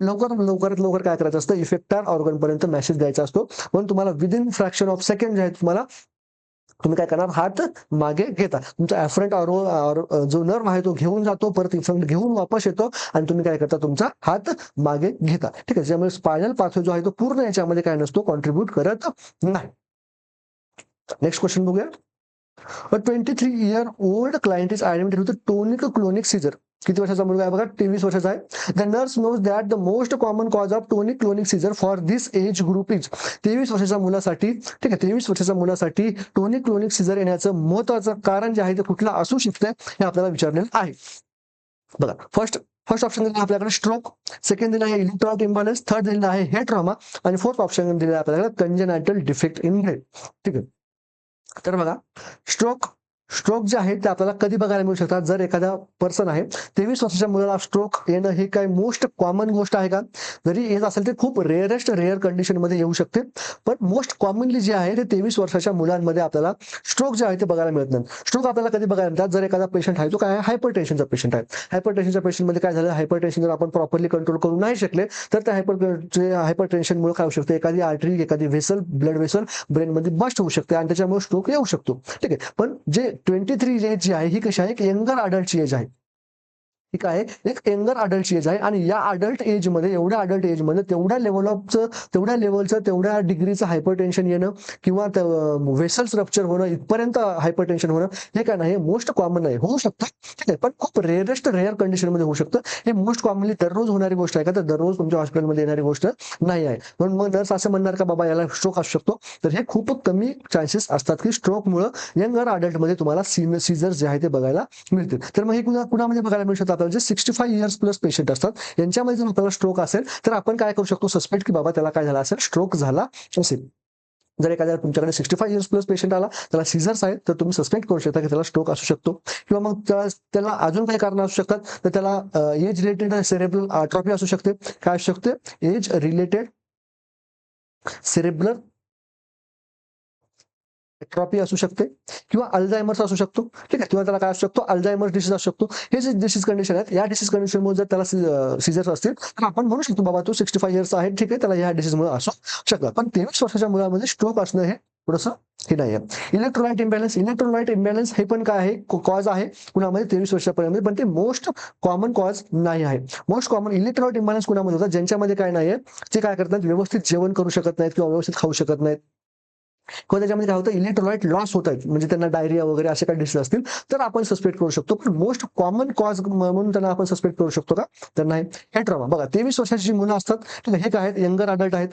लवकरात लवकर काय करायचं असतं, इफेक्टर ऑर्गन पर्यंत मेसेज द्यायचा असतो. म्हणून तुम्हाला विदिन फ्रॅक्शन ऑफ सेकंड जे आहे, तुम्ही काय करणार, हात मागे घेता, तुमचा ॲफरंट जो नर्व आहे तो घेऊन जातो, परत इफरंट घेऊन वापस येतो आणि तुम्ही काय करता, तुमचा हात मागे घेता. ठीक आहे, त्यामुळे स्पायनल पाथवे जो आहे तो पूर्ण याच्यामध्ये काय नसतो, कॉन्ट्रीब्यूट करत नाही. नेक्स्ट क्वेश्चन बघूया. A 23-year-old client is identified with a tonic-clonic seizure. किती वर्षाचा मुलगा आहे बघा, 23 वर्षाचा आहे. The nurse knows that the most common cause of tonic clonic seizure for this age group is. 23 वर्षाच्या मुलासाठी, ठीक आहे, 23 वर्षाच्या मुलासाठी टोनिक क्लोनिक सीझर येण्याचं महत्वाचं कारण जे आहे ते कुठलं असू शकतं, हे आपल्याला विचारलेलं आहे. बघा, फर्स्ट ऑप्शन दिलेला आपल्याकडे स्ट्रोक, सेकंड दिला आहे इलेक्ट्रॉनिक इम्बॅलन्स, थर्ड दिलेला आहे हेड ट्रॉमा आणि फोर्थ ऑप्शन दिलेला आहे आपल्याकडे कंजेनायटल डिफेक्ट इन ब्रेन. ठीक आहे, तर बघा, स्ट्रोक जे आहे ते आपल्याला कधी बघायला मिळू शकतात, जर एखादा पर्सन आहे 23 वर्षाच्या मुलाला स्ट्रोक येणं हे काय मोस्ट कॉमन गोष्ट आहे का, जरी येत असेल ते खूप रेअर कंडिशन मध्ये येऊ शकते, पण मोस्ट कॉमनली जे आहे ते 23 वर्षाच्या मुलांमध्ये आपल्याला स्ट्रोक जे आहे ते बघायला मिळत नाही. स्ट्रोक आपल्याला कधी बघायला मिळतात, जर एखादा पेशंट आहे तो काय हायपरटेन्शनचा पेशंट आहे. हायपरटेन्शनच्या पेशंटमध्ये काय झालं, हायपरटेन्शन जर आपण प्रॉपरली कंट्रोल करू नाही शकले, तर त्या हायपरटेन्शनमुळे काय होऊ शकते, एखादी आर्टरी, एखादी व्हेसल, ब्लड व्हेसल ब्रेनमध्ये बस्ट होऊ शकते आणि त्याच्यामुळे स्ट्रोक येऊ शकतो. ठीक आहे, पण जे 23 एज जी आहे ही कशी आहे, एक यंगर अडल्टची एज आहे. ठीक आहे, एक यंगर अडल्टची एज आहे आणि या अडल्ट एज मध्ये, एवढ्या अडल्ट एज मध्ये तेवढ्या लेवलचं तेवढ्या डिग्रीचं हायपरटेन्शन येणं किंवा व्हेसल्स रप्चर होणं, इथपर्यंत हायपरटेन्शन होणं, हे काय नाही, मोस्ट कॉमन नाही. होऊ शकतं, ठीक आहे, पण खूप रेअर कंडिशन मध्ये होऊ शकतं. हे मोस्ट कॉमनली दररोज होणारी गोष्ट आहे का, तर दररोज तुमच्या हॉस्पिटलमध्ये येणारी गोष्ट नाही आहे. म्हणून मग नर्स असं म्हणणार का, बाबा याला स्ट्रोक असू शकतो, तर हे खूप कमी चान्सेस असतात की स्ट्रोकमुळे यंगर अडल्ट मध्ये तुम्हाला सीझर जे आहे ते बघायला मिळतील. तर मग हे कुणामध्ये बघायला मिळू शकतात, जे 65 इयर्स प्लस पेशंट असतात यांच्यामध्ये जर आपल्याला स्ट्रोक असेल, तर आपण काय करू शकतो, सस्पेक्ट की बाबा त्याला काय झाला असेल, स्ट्रोक झाला असेल. जर एखाद्या तुमच्याकडे 65 इयर्स प्लस पेशंट आला, त्याला सीझर्स आहेत, तर तुम्ही सस्पेक्ट करू शकता की त्याला स्ट्रोक असू शकतो. किंवा मग त्याला अजून काही कारण असू शकतात, तर त्याला एज रिलेटेड सेरेब्रल अट्रॉफी असू शकते. काय असू शकते, एज रिलेटेड सेरेब्रल एट्रॉपी असू शकते किंवा अल्झायमर्स असू शकतो. ठीक आहे, किंवा त्याला काय असू शकतो, अल्झायमर्स डिसीज असू शकतो. हे जे डिसीज कंडिशन आहेत, या डिसीज कंडिशनमुळे जर त्याला सीझर्स असतील, तर आपण म्हणू शकतो बाबा तो 65 इयर्स आहे, ठीक आहे, त्याला या डिसीजमुळे असू शकतं. पण 23 वर्षाच्या मुलामध्ये स्ट्रोक असणं हे थोडंसं हे नाही आहे. इलेक्ट्रोलाइट इम्बॅलन्स हे पण काय आहे, कॉज आहे कुणामध्ये 23 वर्षापर्यंत, पण ते मोस्ट कॉमन कॉज नाही आहे. मोस्ट कॉमन इलेक्ट्रोलाइट इम्बॅलन्स कुणामध्ये होतात, ज्यांच्यामध्ये काय नाहीये, ते काय करतात, व्यवस्थित जेवण करू शकत नाहीत किंवा व्यवस्थित खाऊ शकत नाहीत, किंवा त्याच्यामध्ये काय होतं, इलेक्ट्रोलाइट लॉस होत आहेत, म्हणजे त्यांना डायरिया वगैरे असे काही डिसीज असतील, तर आपण सस्पेक्ट करू शकतो. पण मोस्ट कॉमन कॉज म्हणून त्यांना आपण सस्पेक्ट करू शकतो का, तर नाही. हे ट्रॉमा. बघा, 23 वर्षाची मुलं असतात, ठीक आहे, हे काय आहेत, यंगर अडल्ट आहेत.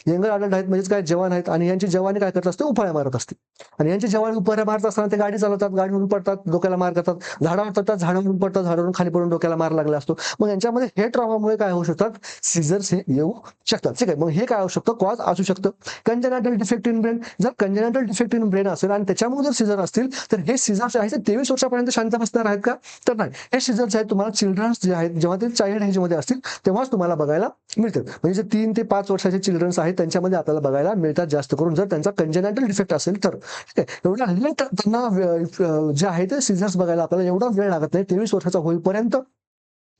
यंगर अडल्ट आहेत म्हणजेच काय, जवान आहेत, आणि यांची जवानी काय करत असते, उफाळ्या मारत असते. आणि यांची जवानी उफाळ्या मारत असताना ते गाडी चालवतात, गाडीवरून पडतात, डोक्याला मार करतात, झाडावर चढतात, झाडावरून पडतात, झाडावरून खाली पडून डोक्याला मार लागला असतो. मग यांच्यामध्ये हे ट्रॉमामुळे काय होऊ शकतात, सीझर्स हे येऊ शकतात. ठीक आहे, मग हे काय होऊ शकतं, कॉज असू शकतं कंजेनायटल डिफेक्ट इन ब्रेन. जर कंजेनायटल डिफेक्ट इन ब्रेन असेल आणि त्याच्यामुळे जर सीझर असतील, तर हे सीझर्स आहेत ते 23 वर्षापर्यंत शांत बसणार आहेत का, तर नाही. हे सीझर्स आहेत तुम्हाला चिल्ड्रन्स जे आहेत जेव्हा ते चाइल्ड एजमध्ये असतील तेव्हाच तुम्हाला बघायला मिळतात. म्हणजे जे 3 ते 5 वर्षाचे चिल्ड्रन्स आहेत त्यांच्यामध्ये आपल्याला बघायला मिळतात, जास्त करून जर त्यांचा कंजेनायटल डिफेक्ट असेल तर. ठीक आहे, एवढ्या लेट त्यांना जे आहे ते सीझर्स बघायला आपल्याला एवढा वेळ लागत नाही, 23 वर्षाचा होईपर्यंत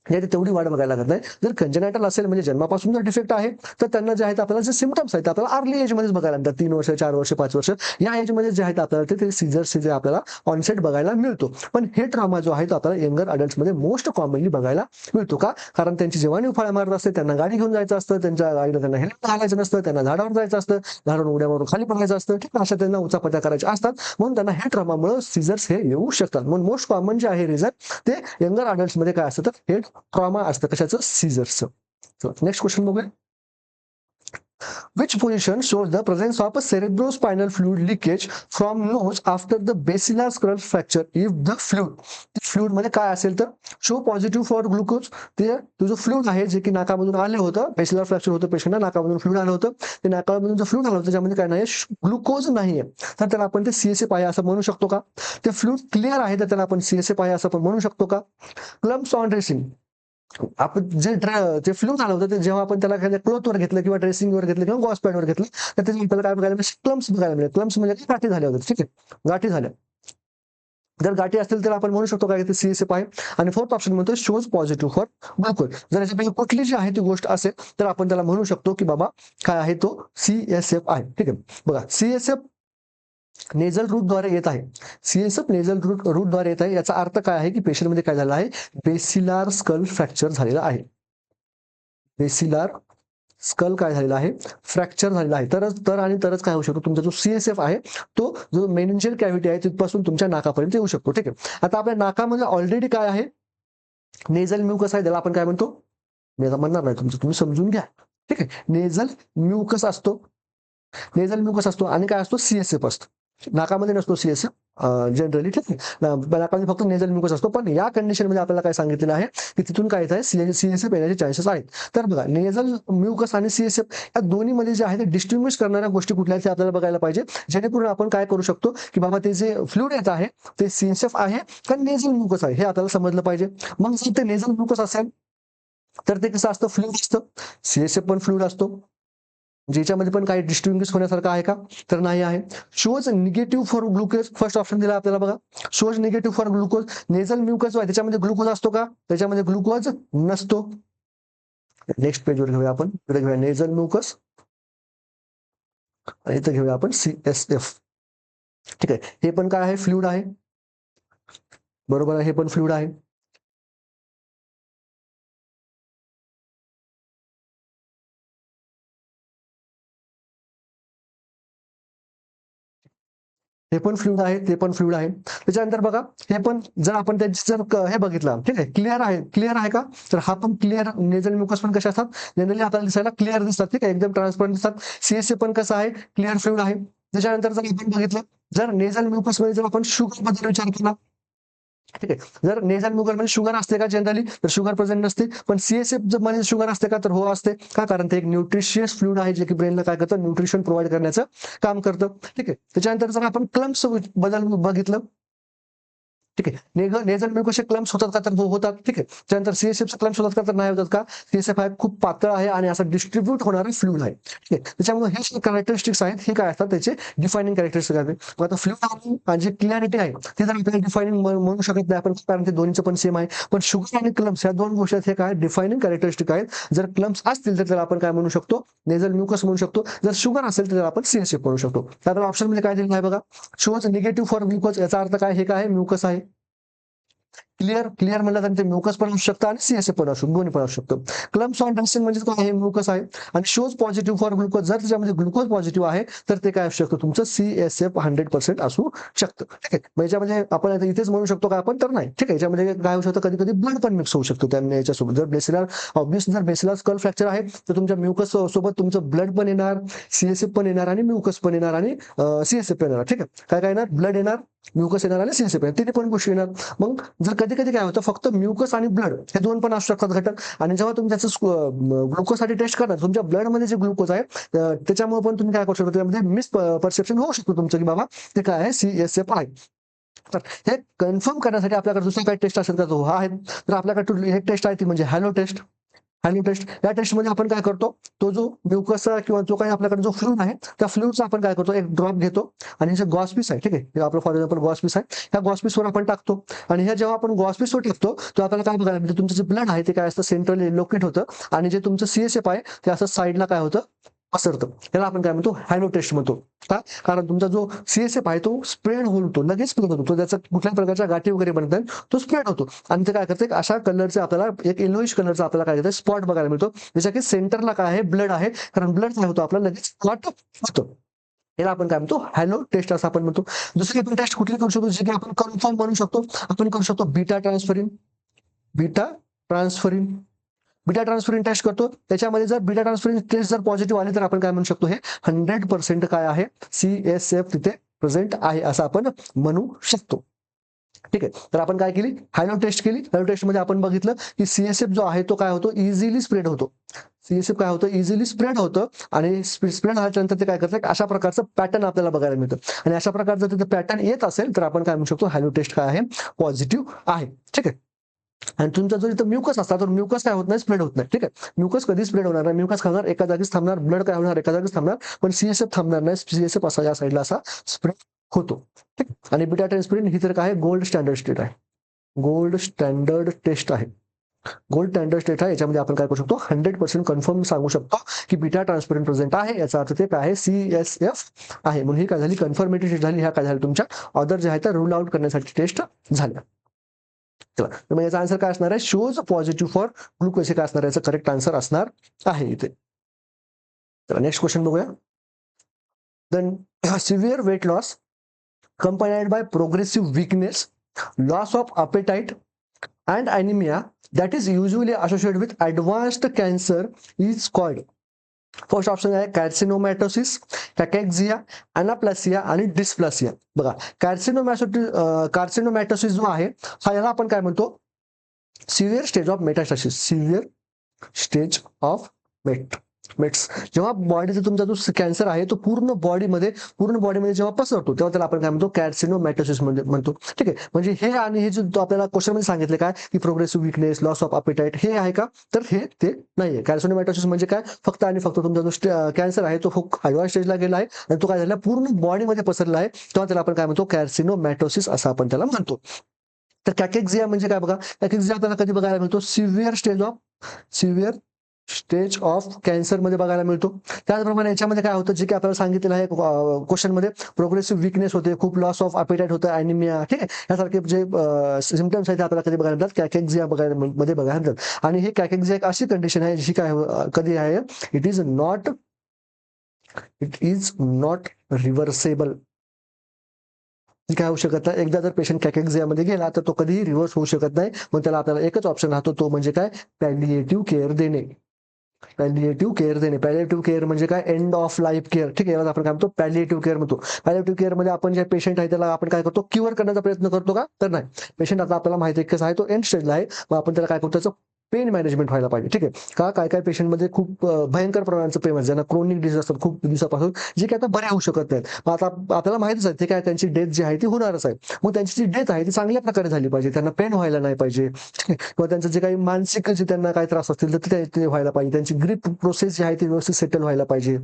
तेवढी वाढ बघायला लागत नाही. जर कंजेनायटल असेल म्हणजे जन्मापासून जर डिफेक्ट आहे, तर त्यांना जे आहेत आपल्याला जे सिम्पटम्स आहेत आपल्याला अर्ली एजमध्येच बघायला मिळतात. 3 वर्ष, 4 वर्ष, 5 वर्ष या एजमध्ये जे आहेत आपल्याला ते सीझर्स जे आपल्याला ऑनसेट बघायला मिळतो. पण हे ट्रॉमा जो आहे तो आपल्याला यंगर अडल्ट्समध्ये मोस्ट कॉमनली बघायला मिळतो का, कारण त्यांची जवानी उफाळ्या मारत असते, त्यांना गाडी घेऊन जायचं असतं, त्यांच्या गाडीला त्यांना हेल्मेट घालायचं नसतं, त्यांना झाडावर जायचं असतं, झाडावरून उड्या मारून खाली पडायचं असतं. ठीक आहे, अशा त्यांना उचापत्या करायच्या असतात, म्हणून त्यांना हे ट्रॉमामुळे सीझर्स हे येऊ शकतात. म्हणून मोस्ट कॉमन जे आहे रिझन ते यंगर अडल्ट्समध्ये काय असतं, तर हे ट्रॉमा असतं, कशाचं, सीझर्सचं. नेक्स्ट क्वेश्चन बघूया. Which position shows the presence of a cerebrospinal fluid leakage from nose after the basilar skull fracture if the fluid मध्ये काय असेल तर शो पॉझिटिव्ह फॉर ग्लुकोज. ते तुझं फ्लूइड आहे जे की नाकामधून आले होतं, बेसिलर फ्रॅक्चर होतं पेशंटला, नाकामधून फ्लूइड आलं होतं, ते नाकामधून जो फ्लूइड आलं होतं त्याच्यामध्ये काय नाही, ग्लुकोज नाहीये, तर त्याला आपण ते सीएसएफ आहे असं म्हणू शकतो का. ते फ्लूइड क्लिअर आहे तर त्याला आपण सीएसएफ आहे असं पण म्हणू शकतो का. क्लम्प्स ऑन ड्रेसिंग, आपण जे फ्लूइड आलं होतं ते जेव्हा आपण त्याला क्लॉथवर घेतलं किंवा ड्रेसिंगवर घेतलं किंवा गॉस पॅडवर घेतलं, तर त्याच्या आपल्याला काय बघायला मिळेल, क्लम्प्स बघायला मिळेल. क्लम्प्स म्हणजे गाठी झाल्या होत्या. ठीक आहे, गाठी झाल्या. जर गाठी असतील तर आपण म्हणू शकतो काय ते सीएसएफ आहे. आणि फोर्थ ऑप्शन म्हणतो शोज पॉझिटिव्ह फॉर ग्लुकोज. जर याच्यापैकी कुठली जी आहे ती गोष्ट असेल तर आपण त्याला म्हणू शकतो की बाबा काय आहे तो सीएसएफ आहे. ठीक आहे, बघा सीएसएफ नेझल रूटद्वारे येत आहे. सीएसएफ नेझल रूटद्वारे येत आहे, याचा अर्थ काय आहे की पेशंटमध्ये काय झालं आहे, बेसिलार स्कल फ्रॅक्चर झालेला आहे. बेसिलार स्कल काय झालेला आहे, फ्रॅक्चर झालेला आहे. तरच काय होऊ शकतो, तुमचा जो सीएसएफ आहे तो जो मेनिंजियल कॅव्हिटी आहे तिथपासून तुमच्या नाकापर्यंत येऊ शकतो. ठीक आहे, आता आपल्या नाकामध्ये ऑलरेडी काय आहे, नेझल म्युकस आहे, त्याला आपण काय म्हणतो, मी म्हणणार नाही तुमचं, तुम्ही समजून घ्या. ठीक आहे, नेझल म्युकस असतो, नेझल म्युकस असतो आणि काय असतो, सीएसएफ असतो. नाकामध्ये नसतो सीएसएफ जनरली. ठीक आहे, नाकामध्ये फक्त नेझल म्युकस असतो. पण या कंडिशनमध्ये आपल्याला काय सांगितलेलं आहे की तिथून काय येत आहे, सीएसएफ येण्याचे चान्सेस आहेत. तर बघा नेझल म्युकस आणि सीएसएफ या दोन्हीमध्ये जे आहे ते डिस्टिंग्विश करणाऱ्या गोष्टी कुठल्या आहेत ते आपल्याला बघायला पाहिजे, जेणेकरून आपण काय करू शकतो की बाबा ते जे फ्लुइड येत आहे ते सीएसएफ आहे का नेझल म्युकस आहे हे आपल्याला समजलं पाहिजे. मग जर ते नेझल म्युकस असेल तर ते कसं असतं, फ्लुइड असतं, सीएसएफ पण फ्लुइड असतो, ज्याच्यामध्ये पण काही डिस्टिंग्विश होण्यासारखं आहे का, तर नाही आहे. Shows negative for glucose, first option दिला आपल्याला बघा, shows negative for glucose. Nasal mucus आहे त्याच्यामध्ये ग्लुकोज असतो का, त्याच्यामध्ये ग्लुकोज नसतो. नेक्स्ट पेजवर घेऊया आपण, इकडे घेऊया नेझल म्युकस आणि इथं घेऊया आपण सीएसएफ. ठीक आहे, हे पण काय आहे, फ्लुइड आहे, बरोबर आहे, हे पण फ्लुइड आहे. हे पण फ्लुइड आहे, ते पण फ्लुइड आहे. त्याच्यानंतर बघा हे पण जर आपण त्याची जर हे बघितलं, ठीक आहे, क्लिअर आहे का, तर हा पण क्लिअर. नेझल म्युकस पण कसे असतात, जनरली आपल्याला दिसायला क्लिअर दिसतात. ठीक आहे, एकदम ट्रान्सपरंट दिसतात. सीएसए पण कसं आहे, क्लिअर फ्लुइड आहे. त्याच्यानंतर जर आपण बघितलं, जर नेझल म्युकस मध्ये जर आपण शुगर बद्दल विचार केला, ठीक आहे, जर नेझल म्युकस मध्ये शुगर असते का जनरली, तर शुगर प्रेझेंट नसते. पण सीएसएफ मध्ये शुगर असते का, तर हो असते का, कारण ते एक न्यूट्रिशियस फ्लुइड आहे जे की ब्रेनला काय करतं, न्यूट्रिशन प्रोव्हाइड करण्याचं काम करतं. ठीक आहे, त्याच्यानंतर जर आपण क्लम्प्स बद्दल बघितलं, ठीक आहे, नेझल म्युकसचे क्लम्प्स होतात का, तर हो होतात. ठीक आहे, त्यानंतर सीएसएफचे क्लम्प्स होतात का, तर नाही होतात का. सीएसएफ आहे खूप पातळ आहे आणि असं डिस्ट्रीब्यूट होणारे फ्लुइड आहे. ठीक आहे, त्याच्यामुळे हे जे कॅरेक्टरिस्टिक्स आहेत हे काय असतात, त्याचे डिफायनिंग कॅरेक्टरिस्टिक्स आहेत. मग आता फ्लुइड आणि जी क्लिअरिटी आहे ते जर आपल्याला डिफायनिंग म्हणू शकत नाही आपण, कारण ते दोन्हीचं पण सेम आहे. पण शुगर आणि क्लम्प्स या दोन गोष्टी हे काय डिफायनिंग कॅरेक्टरिस्टिक आहेत. जर क्लम्प्स असतील तर त्याला आपण काय म्हणू शकतो, नेझल म्युकस म्हणू शकतो. जर शुगर असेल तर त्याला आपण सीएसएफ म्हणू शकतो. तर ऑप्शन मध्ये काय दिलेलं आहे बघा, शोज निगेटिव्ह फॉर ग्लुकोज, याचा अर्थ काय, हे काय आहे, म्युकस आहे. क्लिअर म्हणलं तर ते म्युकस पण असू शकतं आणि सीएसएफ पण असू दोन्ही पण असू शकतं. क्लम्प्स ऑन ड्रेसिंग म्हणजे काय आहे, म्युकस आहे आणि शोज पॉझिटिव्ह फॉर ग्लुकोज. जर त्याच्यामध्ये ग्लुकोज पॉझिटिव्ह आहे तर ते काय असू शकतं, तुमचं सीएसएफ 100% असू शकतं. ठीक आहे, मग याच्यामध्ये आपण आता इथेच म्हणू शकतो का आपण, तर नाही. ठीक आहे, याच्यामध्ये काय होऊ शकतं, कधी कधी ब्लड पण मिक्स होऊ शकतो त्या याच्यासोबत. जर बेसिलर ऑब्वियसली जर बेसिलर स्कल फ्रॅक्चर आहे तर तुमच्या म्युकस सोबत तुमचं ब्लड पण येणार, सीएसएफ पण येणार आणि म्युकस पण येणार आणि सीएसएफ पण येणार. ठीक आहे, काय काय येणार, ब्लड येणार, म्युकस येणार आणि सीएसएफ येणार, तिथे पण गोष्टी येणार. मग जर कधी कधी काय होतं, फक्त म्युकस आणि ब्लड हे दोन पण असू शकतात घटक, आणि जेव्हा तुम्ही त्याचं ग्लुकोजसाठी टेस्ट करणार, तुमच्या ब्लडमध्ये जे ग्लुकोज आहे त्याच्यामुळे पण तुम्ही काय करू शकता, त्यामध्ये मिस परसेप्शन होऊ शकतो तुमचं, की बाबा ते काय आहे, सीएसएफ आहे. तर हे कन्फर्म करण्यासाठी आपल्याकडे दुसरा काही टेस्ट असेल का, तो हा आहे. तर आपल्याकडे एक टेस्ट आहे ती म्हणजे हॅलो टेस्ट. हॅलो टेस्ट, या टेस्टमध्ये आपण काय करतो, तो जो म्युकस किंवा जो काही आपल्याकडे जो फ्लूइड आहे त्या फ्लूइडचा आपण काय करतो, एक ड्रॉप घेतो आणि जे गॉस पीस आहे, ठीक आहे, हे आपलं फॉर एक्झाम्पल गॉस पीस आहे, ह्या गॉस पीसवर आपण टाकतो आणि हे जेव्हा आपण गॉस पीसवर टाकतो तर आपल्याला काय बघायला म्हणजे तुमचं जे ब्लड आहे ते काय असतं, सेंट्रली लोकेट होतं आणि जे तुमचं सीएसएफ आहे ते असं साईडला काय होतं, पसरतं. त्याला आपण काय म्हणतो, हॅलो टेस्ट म्हणतो. का, कारण तुमचा जो सीएसएफ आहे तो स्प्रेड होतो, लगेच स्प्रेड होतो, तो त्याचा कुठल्याही प्रकारच्या गाठी वगैरे बनत नाही, तो स्प्रेड होतो आणि ते काय करते, अशा कलरचे आपल्याला एक येलोइश कलरचा आपल्याला काय करतं, स्पॉट बघायला मिळतो, ज्याच्या की सेंटरला काय आहे, ब्लड आहे. कारण ब्लड काय होतो, आपल्याला लगेच स्पॉट होतो. याला आपण काय म्हणतो, हॅलो टेस्ट असं आपण म्हणतो. दुसरी आपण टेस्ट कुठली करू शकतो, जे की आपण कन्फर्म म्हणू शकतो, आपण करू शकतो बीटा ट्रान्सफरिन. बीटा ट्रान्सफरिन, बीटा ट्रान्सफरिन टेस्ट करतो. त्याच्यामध्ये जर बीटा ट्रान्सफरिन टेस्ट जर पॉझिटिव्ह आली तर आपण काय म्हणू शकतो, हे 100% काय आहे, सीएसएफ तिथे प्रेझेंट आहे असं आपण म्हणू शकतो. ठीक आहे, तर आपण काय केली, हॅलो टेस्ट केली. हॅलो टेस्ट मध्ये आपण बघितलं की सीएसएफ जो आहे तो काय होतो, इझिली स्प्रेड होतो. सीएसएफ काय होतं, इझिली स्प्रेड होतं आणि स्प्रेड झाल्यानंतर ते काय करतं, अशा प्रकारचं पॅटर्न आपल्याला बघायला मिळतं आणि अशा प्रकारचं तिथे पॅटर्न येत असेल तर आपण काय म्हणू शकतो, हॅलो टेस्ट काय आहे, पॉझिटिव्ह आहे. ठीक आहे, आणि तुमचा जर इथं म्युकस असता तर म्युकस काय होत नाही, स्प्रेड होत नाही. ठीक आहे, म्युकस कधी स्प्रेड होणार नाही, म्युकस खाणार एका जागीच थांबणार, ब्लड काय होणार एका जागीच थांबणार, पण सीएसएफ थांबणार नाही. सीएसएफ असा या साईडला असा स्प्रेड होतो. ठीक, आणि बीटा ट्रान्सफरिन ही तर काय गोल्ड स्टँडर्ड स्टेट आहे, गोल्ड स्टँडर्ड टेस्ट आहे. गोल्ड स्टँडर्ड स्टेट आहे, याच्यामध्ये आपण काय करू शकतो, 100% कन्फर्म सांगू शकतो की बीटा ट्रान्सफरिन प्रेझेंट आहे, याचा अर्थ ते काय आहे, सीएसएफ आहे. म्हणून ही काय झाली, कन्फर्मेटिव्ह टेस्ट झाली. ह्या काय झाली, तुमच्या अदर जे आहे त्या रूल आउट करण्यासाठी टेस्ट झाल्या. चला, मग याचा आन्सर काय असणार आहे, शोज पॉझिटिव्ह फॉर ग्लुकोज. काय असणार आहे, याचा करेक्ट आन्सर असणार आहे इथे. चला नेक्स्ट क्वेश्चन बघूया. Then severe weight loss accompanied by progressive weakness, loss of appetite, and anemia that is usually associated with advanced cancer is called. First option आहे कार्सिनोमॅटोसिस, कॅकेक्झिया, अनाप्लासिया आणि डिस्प्लासिया. बघा, कार्सिनोमॅटोसिस जो आहे हा, याला आपण काय म्हणतो, severe stage of metastasis. Severe stage of mets, जेव्हा बॉडीचा तुमचा जो कॅन्सर आहे तो पूर्ण बॉडीमध्ये जेव्हा पसरतो तेव्हा त्याला आपण काय म्हणतो, कॅर्सिनोमॅटोसिस म्हणतो. ठीक आहे, म्हणजे हे आणि हे जो आपल्याला क्वेश्चन मध्ये सांगितले काय की प्रोग्रेसिव्ह विकनेस, लॉस ऑफ अपेटाईट, हे आहे का, तर हे ते नाहीये. कॅर्सिनोमॅटोसिस म्हणजे काय, फक्त आणि फक्त तुमचा जो कॅन्सर आहे तो खूप ऍडव्हान्स स्टेजला गेला आहे आणि तो काय झाला, पूर्ण बॉडीमध्ये पसरला आहे, तेव्हा त्याला आपण काय म्हणतो, कॅर्सिनोमॅटोसिस असं आपण त्याला म्हणतो. तर कॅकेक्झिया म्हणजे काय, बघा, कॅकेक्झिया आपल्याला कधी बघायला मिळतो, सिव्हिअर स्टेज ऑफ कॅन्सर मध्ये बघायला मिळतो. त्याचप्रमाणे याच्यामध्ये काय होतं, जे की आपल्याला सांगितलेलं आहे क्वेश्चन मध्ये, प्रोग्रेसिव्ह विकनेस होते, खूप लॉस ऑफ अपेटाईट होतं, अॅनिमिया, ठीक आहे, यासारखे जे सिम्पटम्स आहेत आपल्याला कधी बघायला मिळतात, कॅकेक्झिया मध्ये बघायला मिळतात. आणि हे कॅकेक्झिया एक अशी कंडिशन आहे जी काय कधी आहे, इट इज नॉट रिव्हर्सेबल. काय होऊ शकत नाही, एकदा जर पेशंट कॅकेक्झियामध्ये गेला तर तो कधीही रिव्हर्स होऊ शकत नाही. मग त्याला आपल्याला एकच ऑप्शन राहतो, तो म्हणजे काय, पॅलिएटिव्ह केअर देणे. पॅलिएटिव्ह केअर म्हणजे काय, एंड ऑफ लाईफ केअर. ठीक आहे, याला आपण काय म्हणतो, पॅलिएटिव्ह केअर म्हणतो. पॅलिएटिव्ह केअर मध्ये आपण जे पेशंट आहे त्याला आपण काय करतो, क्युअर करण्याचा प्रयत्न करतो का, तर नाही. पेशंट आता आपल्याला माहिती आहे कसं आहे, तो एंड स्टेजला आहे, मग आपण त्याला काय करतो, त्याचं पेन मॅनेजमेंट व्हायला पाहिजे. ठीक आहे, का, काय पेशंटमध्ये खूप भयंकर प्रमाणाचं पेन, ज्यांना क्रोनिक डिसीज असतात खूप दिवसापासून, जे की आता बरे होऊ शकत नाहीत. मग आता आपल्याला माहितीच आहे ते काय, त्यांची डेथ जी आहे ती होणारच आहे. मग त्यांची जी डेथ आहे ती चांगल्या प्रकारे झाली पाहिजे, त्यांना पेन व्हायला नाही पाहिजे, किंवा त्यांचं जे काही मानसिक जे त्यांना काही त्रास असतील तर ते व्हायला पाहिजे, त्यांची ग्रीप प्रोसेस जी आहे ती व्यवस्थित सेटल व्हायला पाहिजे.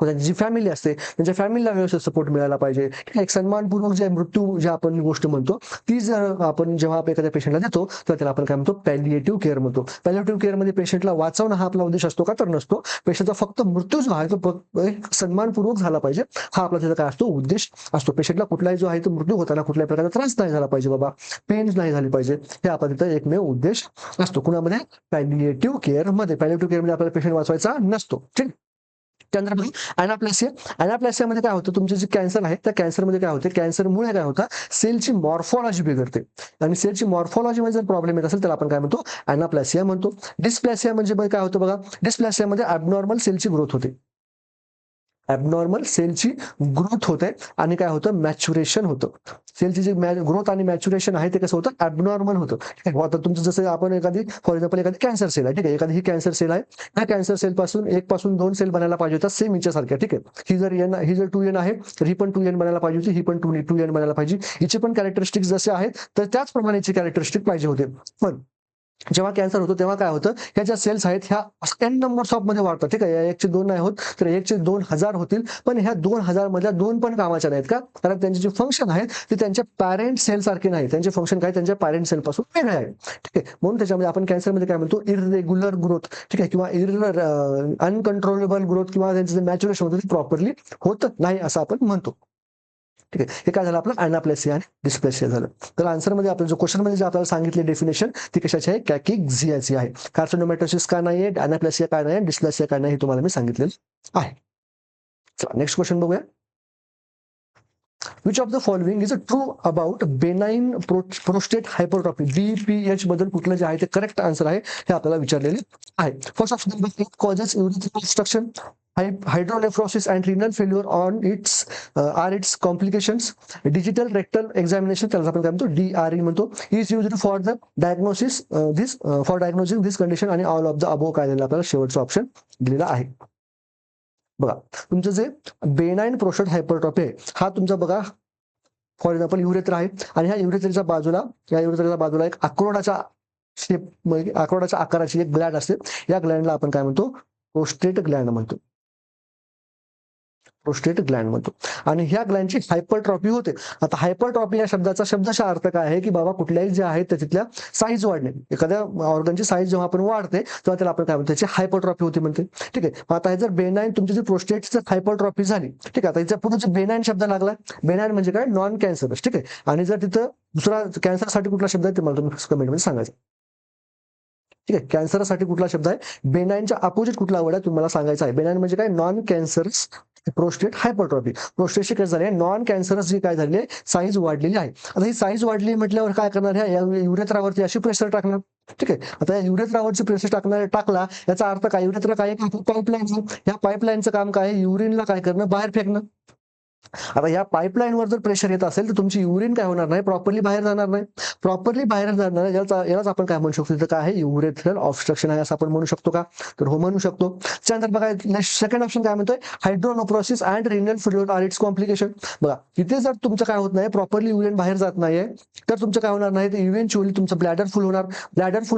त्यांची जी फॅमिली असते त्यांच्या फॅमिलीला व्यवस्थित सपोर्ट मिळाला पाहिजे. ठीक आहे, एक सन्मानपूर्वक जे मृत्यू जे आपण गोष्ट म्हणतो ती जर आपण जेव्हा आपण एखाद्या पेशंटला देतो तर त्याला आपण काय म्हणतो पॅलिएटिव्ह केअर म्हणतो. पॅलिएटिव्ह केअरमध्ये पेशंटला वाचवणं हा आपला उद्देश असतो का? तर नसतो. पेशंटचा फक्त मृत्यू जो आहे तो एक सन्मानपूर्वक झाला पाहिजे हा आपला त्याचा काय असतो उद्देश असतो. पेशंटला कुठलाही जो आहे तो मृत्यू होताना कुठल्याही प्रकारचा त्रास नाही झाला पाहिजे बाबा, पेन नाही झाली पाहिजे, हे आपला तिथं एकमेव उद्देश असतो. कुणामध्ये? पॅलिएटिव्ह केअरमध्ये. पॅलिएटिव्ह केअरमध्ये आपल्याला पेशंट वाचवायचा नसतो. ठीक. त्यानंतर बघा अनाप्लेसिया. अनाप्लेसियामध्ये काय होतं, तुमचे जे कॅन्सर आहे त्या कॅन्सरमध्ये काय होते, कॅन्सरमुळे काय होतं, सेलची मॉर्फॉलॉजी बिघडते आणि सेलची मॉर्फॉलॉजीमध्ये जर प्रॉब्लेम येत असेल त्याला आपण काय म्हणतो, अनाप्लेसिया म्हणतो. डिस्प्लेसिया म्हणजे काय होतं बघा, डिस्प्लेसियामध्ये ॲबनॉर्मल सेलची ग्रोथ होते. ॲबनॉर्मल सेलची ग्रोथ होते आणि काय होतं, मॅच्युरेशन होतं. सेलची जी ग्रोथ आणि मॅच्युरेशन आहे ते कसं होतं, ॲबनॉर्मल होतं. आता तुमचं जसं आपण एखादी फॉर एक्झाम्पल एखादी कॅन्सर सेल आहे, ठीक आहे, एखादी ही कॅन्सर सेल आहे, त्या कॅन्सर सेल पासून 1 पासून 2 सेल बनायला पाहिजे होत्या सेम हिच्यासारख्या. ठीक आहे, ही जर 2n आहे तर ही पण 2n बनायला पाहिजे होती, ही पण 2n बनायला पाहिजे. हिचे पण कॅरेक्टरिस्टिक्स जसे आहेत तर त्याचप्रमाणे याची कॅरेक्टरिस्टिक पाहिजे होते. पण जेव्हा कॅन्सर होतो तेव्हा काय होतं, ह्या ज्या सेल्स आहेत ह्या n नंबर्स ऑफ मध्ये वाढतात. ठीक आहे, 1 चे 2 नाही होत तर 1 चे 2000 होतील, पण ह्या 2000 मधल्या 2 पण कामाच्या नाहीत का? कारण त्यांचे जे फंक्शन आहेत ते त्यांच्या पॅरेंट सेल सारखे नाही, त्यांचे फंक्शन काय त्यांच्या पॅरेंट सेल पासून वेगळे आहे. ठीक आहे, म्हणून त्याच्यामध्ये आपण कॅन्सरमध्ये काय म्हणतो, इररेग्युलर ग्रोथ. ठीक आहे, किंवा अनकंट्रोलेबल ग्रोथ किंवा त्यांचं जे मॅच्युरेशन होतं ते प्रॉपरली होत नाही असं आपण म्हणतो. ठीक आहे, हे काय झालं आपलं अनाप्लेसिया आणि डिस्प्लेसिया झालं. तर आन्सरमध्ये आपलं जो क्वेश्चनमध्ये जे आपल्याला सांगितले डेफिनेशन ती कशाची आहे, कॅकिक्झियाची आहे. कार्सिनोमॅटोसिस का नाहीये, अनाप्लेसिया काय नाही, डिस्प्लेसिया काय नाही हे तुम्हाला मी सांगितलेलं आहे. चला नेक्स्ट क्वेश्चन बघूया. Which of the following is true about benign prostate hypertrophy. BPH बद्दल कुठलं जे आहे ते करेक्ट आन्सर आहे हे आपल्याला विचारलेले आहे. First of it causes urethral obstruction, hydronephrosis and renal failure on its are its complications. Digital rectal examination त्याला आपण काय म्हणतो, DRE म्हणतो, is used for the diagnosis for diagnosing this condition आणि all of the above काय दिलेलं आपल्याला शेवटचा ऑप्शन दिलेला आहे. बघा तुमचं जे बेनाइन प्रोस्टेट हायपरट्रॉफी आहे हा तुमचा बघा फॉर एक्झाम्पल युरेथ्रा आहे आणि ह्या युरेथ्राच्या बाजूला एक आक्रोडाच्या आक्रोडाच्या आकाराची एक ग्लँड असते. या ग्लँडला आपण काय म्हणतो, प्रोस्टेट ग्लँड म्हणतो. प्रोस्टेट ग्लँड म्हणतो आणि ह्या ग्लँडची हायपरट्रॉफी होते. आता हायपरट्रॉफी या शब्दाचा शब्दशः अर्थ काय आहे की बाबा कुठल्याही जे आहेत त्याच्यातल्या साईज वाढणे, एखाद्या ऑर्गनची साईज जेव्हा आपण वाढते तेव्हा त्याला आपण काय म्हणतो, त्याची हायपरट्रॉफी होती म्हणते. ठीक आहे, आता हे जर बेनाइन तुमची जी प्रोस्टेटची हायपरट्रॉफी झाली, ठीक आहे, आता याच्या पुढे जे बेनाइन शब्द लागला, बेनाइन म्हणजे काय, नॉन कॅन्सरस. ठीक आहे, आणि जर तिथं दुसरा कॅन्सरसाठी कुठला शब्द आहे ते मला तुम्ही कमेंटमध्ये सांगायचं. ठीक आहे, कॅन्सरसाठी कुठला शब्द आहे, बेनाइनच्या अपोजिट कुठला वर्ड आहे तुम्हाला सांगायचा आहे. बेनाइन म्हणजे काय, नॉन कॅन्सरस प्रोस्टेट हायपरट्रॉफी. प्रोस्टेटची काय झाली आहे, नॉन कॅन्सरस जी काय झाली आहे, साईज वाढलेली आहे. आता ही साईज वाढली म्हटल्यावर काय करणार, ह्या युरेथ्रावरती अशी प्रेशर टाकणार. ठीक आहे, आता या युरेथ्रावरची प्रेशर टाकला याचा अर्थ काय, युरेथ्रा काय पाईपलाईन, या पाईपलाईनचं काम काय, युरिनला काय करणं, बाहेर फेकणं. आता या पाईपलाईनवर जर प्रेशर येत असेल तर तुमची युरिन काय होणार नाही, प्रॉपरली बाहेर जाणार नाही. प्रॉपरली बाहेर जाणार यालाच आपण काय म्हणू शकतो, तर काय आहे, युरेथ्रल ऑब्स्ट्रक्शन आहे असं आपण म्हणू शकतो का, तर हो म्हणू शकतो. त्यानंतर बघा नेक्स्ट सेकंड ऑप्शन काय म्हणतोय, hydronephrosis and renal failure are its complication. बघा इथे जर तुमचं काय होत नाही, प्रॉपरली युरिन बाहेर जात नाहीये तर तुमचं काय होणार नाही, तर इव्हेंच्युअली तुमचं ब्लॅडर फुल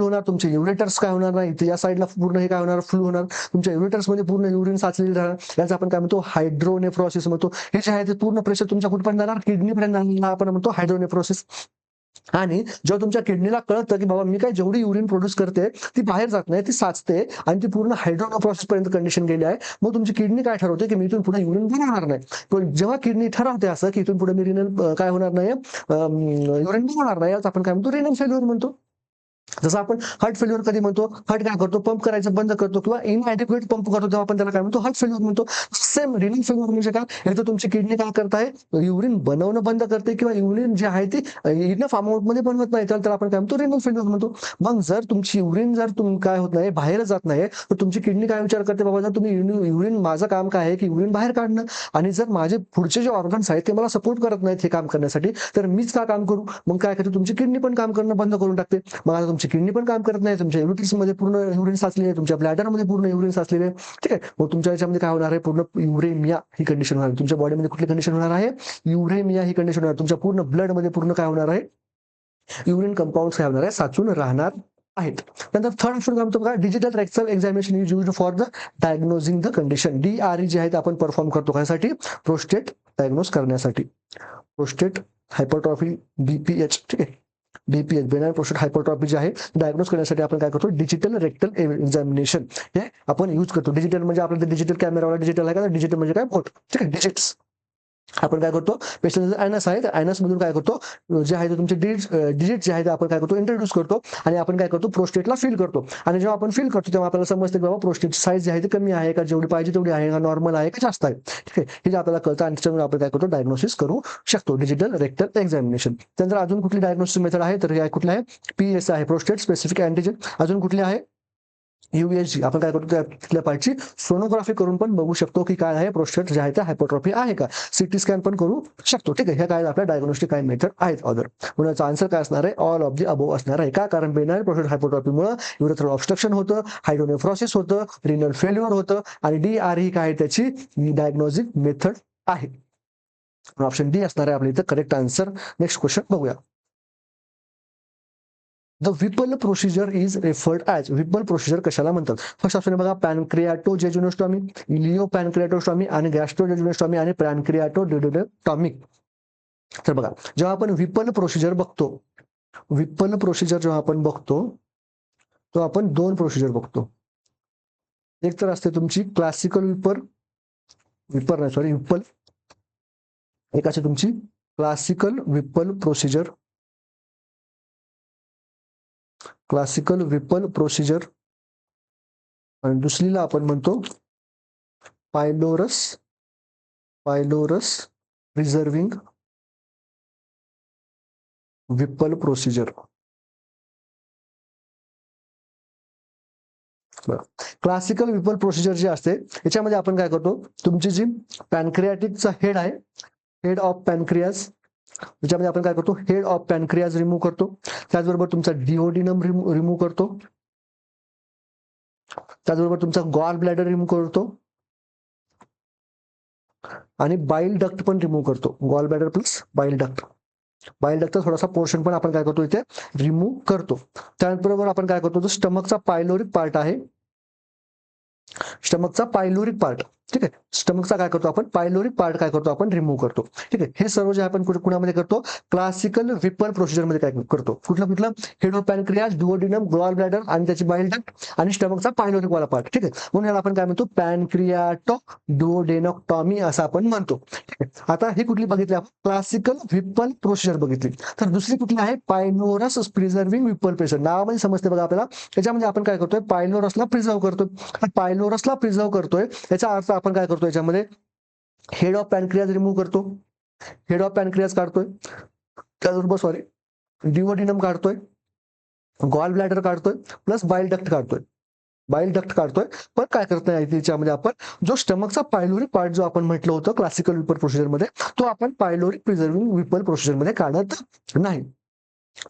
होणार, तुमचे युरेटर्स काय होणार नाही, इथे या साईडला पूर्ण हे काय होणार, फुल होणार, तुमच्या युरेटर्स मध्ये पूर्ण युरिन साचलेली राहणार. याचं आपण काय म्हणतो, हायड्रोनेफ्रोसिस म्हणतो. हे जे आहे ते पूर्ण प्रेशर तुमच्या कुठपर्यंत जाणार, किडनीपर्यंत जाणार, आपण म्हणतो हायड्रोनेफ्रोसिस. आणि जेव्हा तुमच्या किडनीला कळतं की बाबा मी काय जेवढी युरिन प्रोड्यूस करते ती बाहेर जात नाही, ती साचते आणि ती पूर्ण हायड्रोनेफ्रोसिस पर्यंत कंडिशन गेली आहे, मग तुमची किडनी काय ठरवते की मी इथून पुढे युरिन बनवणार नाही. पण जेव्हा किडनी ठरवते असं की इथून पुढे मी रिनल काय होणार नाही, युरिन बनवणार नाही, याच आपण काय म्हणतो, रिनल फेल्युअर म्हणतो. जसं आपण हार्ट फेल्युअर कधी म्हणतो, हार्ट काय करतो, पंप करायचं बंद करतो किंवा इनॲडिक्वेट पंप करतो तेव्हा आपण त्याला काय म्हणतो, हार्ट फेल्युअर म्हणतो. सेम रिनल फेल्युअर म्हणजे काय, एकतर तुमची किडनी काय करत आहे, युरिन बनवणं बंद करते किंवा युरिन जे आहे ते इनफ अमाऊंट मध्ये बनवत नाही, तर आपण काय म्हणतो, रिनल फेल्युअर म्हणतो. मग जर तुमची युरिन जर काय होत नाही, बाहेर जात नाही, तर तुमची किडनी काय विचार करते, बाबा जर तुम्ही युरिन, माझं काम काय आहे की युरिन बाहेर काढणं, आणि जर माझे पुढचे जे ऑर्गन्स आहेत ते मला सपोर्ट करत नाहीत हे काम करण्यासाठी, तर मीच का काम करू. मग काय करते, तुमची किडनी पण काम करणं बंद करून टाकते. मग आता तुमची किडनी पण काम करत नाही, तुमच्या युरिट्स मध्ये पूर्ण युरिन साचलेली आहे, तुमच्या ब्लॅडर मध्ये पूर्ण युरिन साचलेले आहे. ठीक आहे, मग तुमच्या याच्यामध्ये काय होणार आहे, पूर्ण युरेमिया ही कंडिशन होणार आहे. तुमच्या बॉडीमध्ये कुठली कंडिशन होणार आहे, युरेमिया ही कंडिशन होणार. तुमच्या पूर्ण ब्लड मध्ये पूर्ण काय होणार आहे, युरिन कंपाऊंड काय होणार आहे, साचून राहणार आहेत. नंतर थर्ड ऑप्शन काय म्हणतो बघा, digital rectal examination is used for the diagnosing the condition. DRE जे आहे ते आपण परफॉर्म करतो कशासाठी, प्रोस्टेट डायग्नोज करण्यासाठी. प्रोस्टेट हायपरट्रॉफी BPH, ठीक आहे, BPH बेनाइन प्रोस्टेट हायपरट्रॉफी जे आहे डायग्नोज करण्यासाठी आपण काय करतो, डिजिटल रेक्टल एक्झामिनेशन हे आपण यूज करतो. डिजिटल म्हणजे आपल्याला डिजिटल कॅमेरावाला डिजिटल आहे का, डिजिटल म्हणजे काय, बोट, ठीक आहे, डिजिट्स. आपण काय करतो, पेशंट आयनस आहे, आयनस मधून काय करतो, जे आहे ते तुमचे डिजिट जे आहे ते आपण काय करतो, इंट्रोड्यूस करतो आणि आपण काय करतो, प्रोस्टेटला फिल करतो. आणि जेव्हा आपण फिल करतो तेव्हा आपल्याला समजतं की बाबा प्रोस्टेटची साईज जी आहे ती कमी आहे का, जेवढी पाहिजे तेवढी आहे का, नॉर्मल आहे का, जास्त आहे, ठीक आहे, हे जे आपल्याला कळतं आणि त्याच्यामुळे आपण काय करतो, डायग्नोसिस करू शकतो. Digital rectal examination. त्यानंतर अजून कुठली डायग्नोसिस मेथड आहे, तर कुठली आहे, PS आहे, प्रोस्टेट स्पेसिफिक अँटीजन. अजून कुठली आहे, USG. आपण काय करतो, तिथल्या पार्टची सोनोग्राफी करून पण बघू शकतो की काय आहे, प्रोस्टेट जे आहे ते हायपरट्रॉफी आहे का. CT स्कॅन पण करू शकतो, ठीक आहे. ह्या काय आपल्या डायग्नोस्टिक काय मेथड आहेत अदर. म्हणून आन्सर काय असणार आहे, ऑल ऑफ दी अबोव्ह असणार आहे. का, कारण बेनाइन प्रोस्टेट हायपरट्रॉफीमुळे युरेथ्रल ऑब्स्ट्रक्शन होतं, हायड्रोनेफ्रॉसिस होतं, रिनल फेल्युअर होतं आणि DRE काय आहे त्याची डायग्नोस्टिक मेथड आहे. ऑप्शन डी असणार आहे आपल्या इथं करेक्ट आन्सर. नेक्स्ट क्वेश्चन बघूया. The Vipul procedure is referred as. Vipul procedure कशाला म्हणतात. फर्स्ट ऑप्शन बघा, पॅनक्रियाटोजेजुनोस्टॉमी, इलिओ पॅनक्रियाटोस्टॉमी आणि गॅस्ट्रोजेजुनोस्टॉमी आणि पॅनक्रियाटोडेडोटॉमी. तर बघा, जेव्हा आपण विपल प्रोसिजर बघतो, विपल प्रोसिजर जेव्हा आपण बघतो तो आपण दोन प्रोसिजर बघतो. एक तर असते तुमची क्लासिकल विपर, विपर नाही सॉरी विपल. एक असते तुमची classical Whipple procedure, classical Whipple procedure. आणि दुसरीला आपण म्हणतो pylorus, pylorus preserving Whipple procedure. Classical Whipple procedure जे असते याच्यामध्ये आपण काय करतो, तुमची जी पॅनक्रियाटिकचा हेड आहे, हेड ऑफ पॅनक्रियाज, त्याच्यामध्ये आपण काय करतो, हेड ऑफ पॅनक्रियाज रिमूव्ह करतो. त्याचबरोबर तुमचा डिओडिनम रिमूव्ह करतो. त्याचबरोबर तुमचा गॉल ब्लॅडर रिमूव्ह करतो आणि बाईल डक्ट पण रिमूव्ह करतो. गॉल ब्लॅडर प्लस बाईल डक्ट, बाईल डक्टचा थोडासा पोर्शन पण आपण काय करतो इथे रिमूव्ह करतो. त्याचबरोबर आपण काय करतो, जो स्टमकचा पायलोरिक पार्ट आहे, स्टमकचा पायलोरिक पार्ट, ठीक आहे, स्टमकचा काय करतो आपण, पायलोरिक पार्ट काय करतो आपण रिमूव्ह करतो, ठीक आहे. हे सर्व जे आपण कुणामध्ये करतो, क्लासिकल विपल प्रोसिजर मध्ये काय करतो. कुठलं, head of pancreas, duodenum, gall bladder आणि त्याची बाईल डक्ट आणि स्टमकचा पायलोरिक वाला पार्ट, ठीक आहे. म्हणून याला आपण काय म्हणतो, पॅनक्रियाटो डुओडेनोटॉमी असं आपण म्हणतो, ठीक आहे. आता ही कुठली बघितली आपण, क्लासिकल विपल प्रोसिजर बघितली. तर दुसरी कुठली आहे, पायलोरस प्रिझर्विंग विपल प्रोसिजर. नावामध्ये समजते बघा आपल्याला, त्याच्यामध्ये आपण काय करतोय, पायलोरसला प्रिझर्व करतोय. पायलोरसला प्रिझर्व करतोय याचा अर्थ आपण काय करतो, याच्यामध्ये हेड ऑफ पॅनक्रियाज रिमूव्ह करतो, हेड ऑफ पॅनक्रियाज काढतोय, त्याचबरोबर सॉरी डिओडिनम काढतोय, गॉल ब्लॅडर काढतोय प्लस बाईल डक्ट काढतोय, बाईल डक्ट काढतोय. पण काय करत नाही त्याच्यामध्ये आपण जो स्टमकचा पायलोरिक पार्ट जो आपण म्हटलं होतं क्लासिकल विपल प्रोसिजर मध्ये, तो आपण पायलोरिक प्रिझर्विंग विपल प्रोसिजर मध्ये काढत नाही,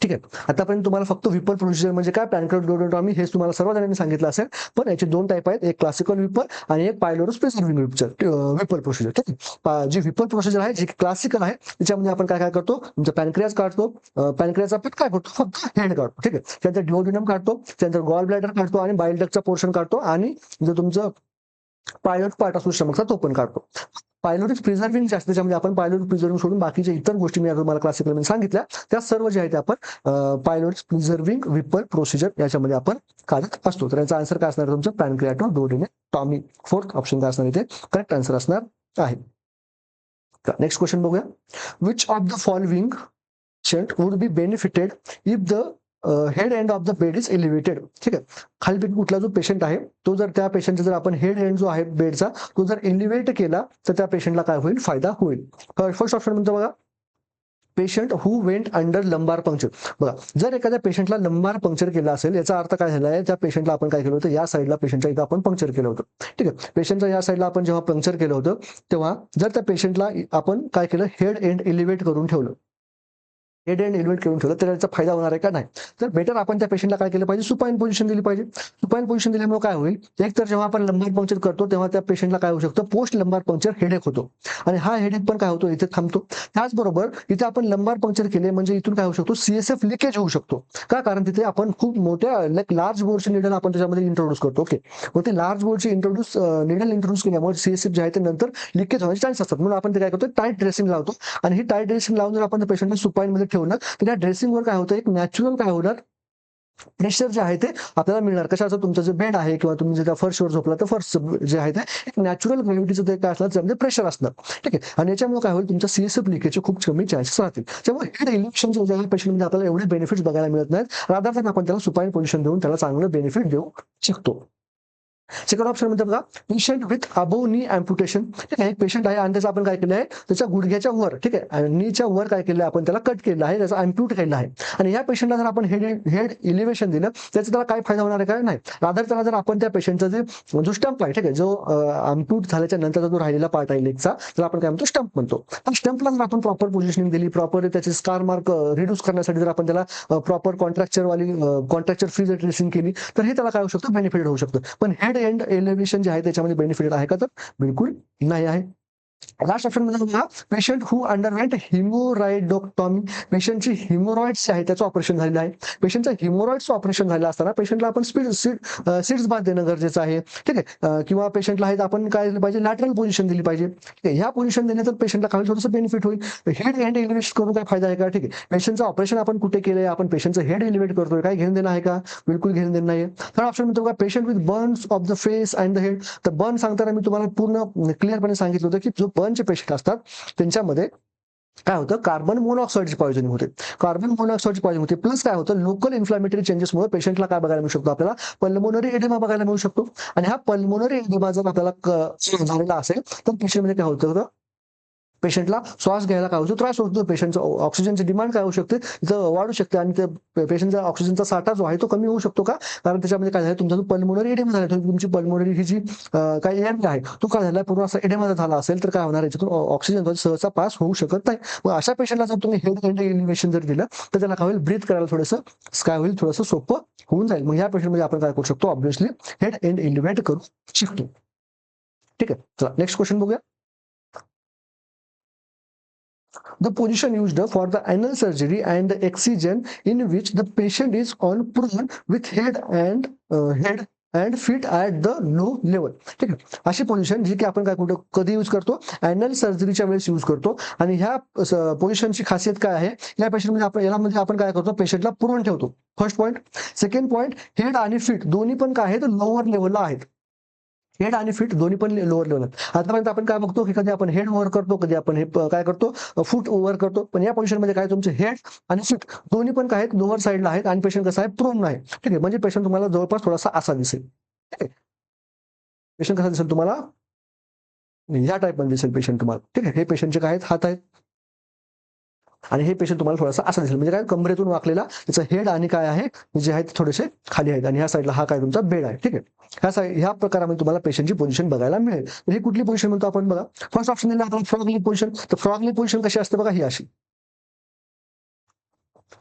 ठीक आहे. आतापर्यंत तुम्हाला फक्त विपल प्रोसिजर म्हणजे काय, पॅनक्रियाटोडेनोटॉमी हे तुम्हाला सर्व जणांनी सांगितलं असेल. पण याचे दोन टाईप आहेत, एक क्लासिकल विपल आणि एक पायलोरस प्रिझर्विंग विपल प्रोसिजर, ठीक आहे. जी विपल प्रोसिजर आहे, जी क्लासिकल आहे, त्याच्यामध्ये आपण काय काय करतो, तुमचा पॅनक्रियाज काढतो, पॅनक्रियाचा पेट काय करतो, फक्त हेड काढतो, ठीक आहे. त्यानंतर डिओडिनम काढतो, त्यानंतर गॉल ब्लॅडर काढतो आणि बाईल डक्टचा पोर्शन काढतो आणि जो तुमचं पायलोरिक पार्ट असतो स्टमकचा तो पण काढतो. पायलोरिक प्रिझर्विंग जे असते त्याच्यामध्ये आपण पायलोरिक प्रिझर्विंग सोडून बाकीच्या इतर गोष्टी मी तुम्हाला क्लासिकल मध्ये सांगितल्या, त्या सर्व जे आहे ते आपण पायलोरिक प्रिझर्विंग विपल प्रोसिजर याच्यामध्ये आपण काढत असतो. तर याचा आन्सर काय असणार तुमचं, पॅनक्रियाटो डुओडेनोटॉमी. फोर्थ ऑप्शन काय असणार इथे करेक्ट आन्सर असणार आहे. नेक्स्ट क्वेश्चन बघूया. Which of the following patient would be benefited if the head end of the bed is elevated, ठीक आहे. खाली कुठला जो पेशंट आहे तो जर त्या पेशंटचा जर आपण हेड एंड जो आहे बेडचा तो जर एलिव्हेट केला तर त्या पेशंटला काय होईल, फायदा होईल. फर्स्ट ऑप्शन म्हणतो बघा, पेशंट हु वेंट अंडर लंबार पंक्चर. बघा, जर एखाद्या पेशंटला लंबार पंक्चर केला असेल याचा अर्थ काय झाला आहे, त्या पेशंटला आपण काय केलं होतं, या साईडला पेशंटच्या इथं आपण पंक्चर केलं होतं, ठीक आहे. पेशंटच्या या साईडला आपण जेव्हा पंक्चर केलं होतं तेव्हा जर त्या पेशंटला आपण काय केलं, हेड एंड एलिव्हेट करून ठेवलं, हेड एंड एलिव्हेट करून ठेवलं तर त्याचा फायदा होणार आहे का? नाही. तर बेटर आपण त्या पेशंटला काय केलं पाहिजे, सुपाइन पोझिशन दिली पाहिजे. सुपाइन पोझिशन दिल्यामुळे काय होईल, एक तर जेव्हा आपण लंबार पंक्चर करतो तेव्हा त्या पेशंटला काय होऊ शकतं, पोस्ट लंबार पंक्चर हेडेक होतो आणि हा हेडेक पण काय होतो, इथे थांबतो. त्याचबरोबर इथे आपण लंबार पंक्चर केले म्हणजे इथून काय होऊ शकतो, सीएसएफ लिकेज होऊ शकतो. का? कारण तिथे आपण खूप मोठ्या लार्ज बोरची निडल आपण त्याच्यामध्ये इंट्रोड्यूस करतो. ओके, मग ते लार्ज बोरची निडल इंट्रोड्यूस केल्यामुळे सीएसएफ जे आहे ते नंतर लिकेज होण्याचे चान्स असतात. म्हणून आपण ते काय करतो, टाईट ड्रेसिंग लावतो आणि ही टाईट ड्रेसिंग लावून जर आपण पेशंटला सुपाइन मध्ये ठेवलं तर त्या ड्रेसिंगवर काय होतं, एक नॅचरल काय होणार, प्रेशर जे आहे ते आपल्याला मिळणार. कशाचं, तुमचं जे बेड आहे किंवा तुम्ही जे त्या फर्शवर झोपला तर फर्श जे आहे ते एक नॅचरल ग्रॅव्हिटीचं ते काय असणार, त्यामध्ये प्रेशर असणार. ठीक आहे, आणि याच्यामुळे काय होईल, तुमच्या सीएसएफ लिकेजचे खूप कमी चान्सेस राहतील. त्यामुळे हेड इलेक्शनच्या ज्या पेशंटमध्ये आपल्याला एवढे बेनिफिट्स बघायला मिळत नाहीत, रादर दॅन आपण त्याला सुपाइन पोझिशन देऊन त्याला चांगलं बेनिफिट देऊ शकतो. सेकंड ऑप्शन मध्ये बघा, पेशंट विथ अबोव नी अँप्युटेशन. ठीक आहे, एक पेशंट आहे आणि त्याचं आपण काय केलं आहे, त्याच्या गुडघ्याच्या वर, ठीक आहे, नीच्या वर काय केलं, आपण त्याला कट केलं आहे, त्याचा अँप्युट केलं आहे. आणि या पेशंटला जर आपण हेड इलिव्हेशन दिलं त्याचा त्याला काय फायदा होणार आहे का? नाही. रादर त्याला जर आपण त्या पेशंटचा जो स्टंप आहे, ठीक आहे, जो अँप्युट झाल्याच्या नंतरचा जो राहिलेला पार्ट आहे लेगचा, तर आपण काय म्हणतो, स्टंप म्हणतो. त्या स्टंपला जर आपण प्रॉपर पोझिशनिंग दिली, प्रॉपर त्याचे स्कार मार्क रिड्यूस करण्यासाठी जर आपण त्याला प्रॉपर कॉन्ट्रॅक्चर फ्री जर ड्रेसिंग केली तर हे त्याला काय होऊ शकतं, बेनिफिट होऊ शकतं. पण हेड एंड एलिव्हेशन जे आहे त्याच्यामध्ये बेनिफिट आहे का? तर बिलकुल नाही आहे. लास्ट ऑप्शन मध्ये बघा, पेशंट हु अंडरवेंट हिमोरॉइडोक्टॉमी. पेशंटची हिमोरॉइड्स आहे त्याचं ऑपरेशन झालेलं आहे. पेशंटचं हिमोरॉइड्सचं ऑपरेशन झालेलं असताना पेशंटला आपण सीड्स बाथ देणं गरजेचं आहे. ठीक आहे, किंवा पेशंटला आहे आपण काय दिलं पाहिजे, लॅटरल पोझिशन दिली पाहिजे. ठीक आहे, ह्या पोझिशन देण्याचं पेशंटला काय थोडंसं बेनिफिट होईल. हेड एंड एलिव्हेशन करून काय फायदा आहे का? ठीक आहे, पेशंटचं ऑपरेशन आपण कुठे केलंय, आपण पेशंटचं हेड एलिव्हेट करतोय, काय घेणं देणं आहे का? बिलकुल घेणं देणं नाही. थर्ड ऑप्शन म्हणतो का, patient with Burns of the face and the head. तर बर्न सांगताना मी तुम्हाला पूर्ण क्लिअरपणे सांगितलं होतं की जो बर्नचे पेशंट असतात त्यांच्यामध्ये काय होतं, कार्बन मोनॉक्साईडची पॉइझनिंग होते. कार्बन मोनॉक्साईडची पॉइझनिंग होते, प्लस काय होतं, लोकल इन्फ्लॅमेटरी चेंजेसमुळे पेशंटला काय बघायला मिळू शकतो, आपल्याला पल्मोनरी एडिमा बघायला मिळू शकतो. आणि हा पल्मोनरी एडिमा जर आपल्याला झालेला असेल तर पेशंटमध्ये काय होतं, पेशंटला श्वास घ्यायला काय होतो, त्रास होतो. पेशंटचं ऑक्सिजनची डिमांड काय होऊ शकते, तिथं वाढू शकते आणि ते पेशंटचा ऑक्सिजनचा साठा जो आहे तो कमी होऊ शकतो. का? कारण त्याच्यामध्ये काय झालं, तुमचा जो पल्मोनरी एडेमा झाला, तुमची पल्मोनरी ही जी काही एअर आहे तो काय झाला, पूर्ण असा एडेमा झाला असेल तर काय होणार, याच्यातून ऑक्सिजन सहसा पास होऊ शकत नाही. मग अशा पेशंटला जर तुम्ही हेड एंड एलिव्हेशन जर दिलं तर त्याला काय होईल, ब्रीथ करायला थोडंसं काय होईल, थोडंसं सोपं होऊन जाईल. मग या पेशंटमध्ये आपण काय करू शकतो, ऑब्व्हियसली हेड एंड एलिव्हेट करू शकतो. ठीक आहे, चला नेक्स्ट क्वेश्चन बघूया. The position used for the anal surgery and the excision in which the patient is on prone with head and feet at the low level. ठीक आहे, अशी position जी की आपण काय कुठं कधी यूज करतो, अॅनल सर्जरीच्या वेळेस यूज करतो. आणि ह्या पोझिशनची खासियत काय आहे, या पेशंटमध्ये आपण यामध्ये आपण काय करतो, पेशंटला पुरवून ठेवतो. First point. Second point, head आणि फीट दोन्ही पण काय आहेत, लोअर लेवलला आहेत. हेड आणि फीट दोन्ही पण लोअर लेवल. आतापर्यंत आपण काय बघतो की कधी आपण हेड ओव्हर करतो, कधी आपण हे काय करतो, फूट ओव्हर करतो. पण या पोझिशन मध्ये काय, तुमचे हेड आणि फीट दोन्ही पण काय आहेत, लोअर साईडला आहेत आणि पेशंट कसा आहे, प्रोन आहे. ठीक आहे, म्हणजे पेशंट तुम्हाला जवळपास थोडासा असा दिसेल. ठीक आहे, पेशंट कसा दिसेल तुम्हाला, ह्या टाईप मध्ये दिसेल पेशंट तुम्हाला. ठीक आहे, हे पेशंटचे काय आहेत, हात आहेत आणि हे पेशंट तुम्हाला थोडासा असा दिसेल, म्हणजे काय, कमरेतून वाकलेला त्याचं हेड आणि काय आहे, जे आहेत थोडेसे खाली आहेत. आणि ह्या साईडला हा काय तुमचा बेड आहे. ठीक आहे, ह्या प्रकारामध्ये तुम्हाला पेशंटची पोझिशन बघायला मिळेल. तर ही कुठली पोझिशन म्हणतो आपण बघा. फर्स्ट ऑप्शन दिला आपण फ्रॉगली पोझिशन. तर फ्रॉगली पोझिशन कशी असते बघा, ही अशी.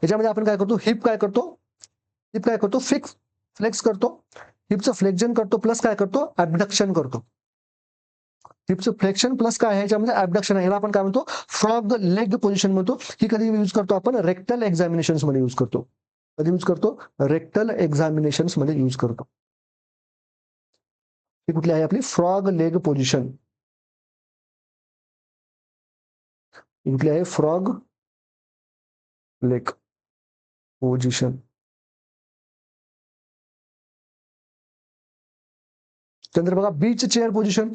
याच्यामध्ये आपण काय करतो, हिप काय करतो, फ्लेक्स करतो. हिपचं फ्लेक्झन करतो प्लस काय करतो, ऍबडक्शन करतो. हिपचं फ्लेक्शन प्लस काय आहे, याच्यामध्ये ऍबडक्शन आहे. याला आपण काय म्हणतो, फ्रॉग लेग पोझिशन म्हणतो. ही कधी यूज करतो आपण, रेक्टल एक्झामिनेशन्स मध्ये यूज करतो. कधी यूज करतो, रेक्टल एक्झामिनेशन्स मध्ये यूज करतो. ही कुठली आहे आपली, फ्रॉग लेग पोझिशन. कुठली आहे, फ्रॉग लेग पोझिशन. त्यानंतर बघा बीच चेअर पोझिशन.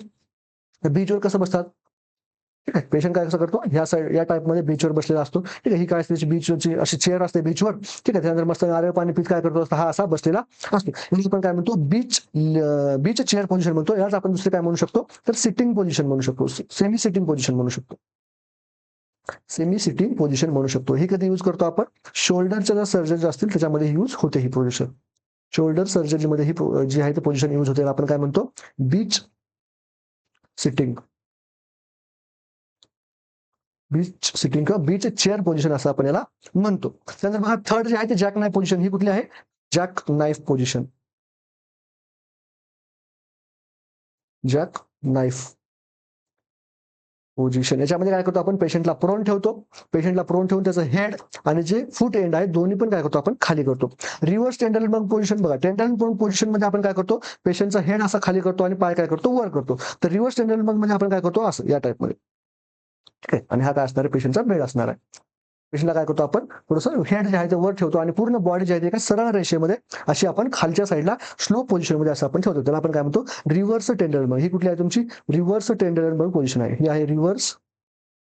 बीचवर कसं बसतात, ठीक आहे, पेशंट काय कसं करतो, ह्या साईड या टाईप मध्ये बीचवर बसलेला असतो. ठीक आहे, ही काय असते, बीचवरची अशी चेअर असते बीचवर. ठीक आहे, त्यानंतर मस्त नारळ पाणी पीत काय करतो, हा असा बसलेला असतो. म्हणजे आपण काय म्हणतो, बीच चेअर पोझिशन म्हणतो. याच आपण दुसरे काय म्हणू शकतो, तर सिटिंग पोझिशन म्हणू शकतो, सेमी सिटिंग पोझिशन म्हणू शकतो. सेमी सिटिंग पोझिशन म्हणू शकतो. ही कधी यूज करतो आपण, शोल्डरच्या जर सर्जरी असतील त्याच्यामध्ये यूज होते ही पोझिशन. शोल्डर सर्जरीमध्ये ही जी आहे ती पोझिशन यूज होते, आपण काय म्हणतो, बीच सिटिंग. बीच सिटिंग किंवा बीच चेअर पोझिशन असं आपण याला म्हणतो. त्यानंतर बघा थर्ड जे आहे ते जॅक नाईफ पोझिशन. ही कुठली आहे? Jack knife position. Jack knife position याच्यामध्ये काय करतो आपण? पेशंटला प्रोन ठेवतो. पेशंटला प्रोन ठेवून त्याचं हेड आणि जे फूट एंड आहे दोन्ही पण काय करतो आपण? खाली करतो. रिव्हर्स टेंडरन बंग पोझिशन बघा. टेंडरन बंग पोझिशन मध्ये आपण काय करतो? पेशंटचा हेड असा खाली करतो आणि पाय काय करतो? वर करतो. तर रिव्हर्स टेंडरन बंग मध्ये आपण काय करतो? असं या टाइप मध्ये. ठीक आहे. आणि हा काय असणार आहे? पेशंटचा बेड असणार आहे. पेशंटला काय करतो आपण? थोडंसं हेड जे आहे ते वर ठेवतो आणि पूर्ण बॉडी जी आहे ती एका सरळ रेषेमध्ये अशी आपण खालच्या साईडला स्लो पोझिशन मध्ये असं आपण ठेवतो. त्याला आपण काय म्हणतो? रिव्हर्स टेंडरन बंग. ही कुठली आहे तुमची? रिव्हर्स टेंडरन बंग पोझिशन आहे. ही आहे रिव्हर्स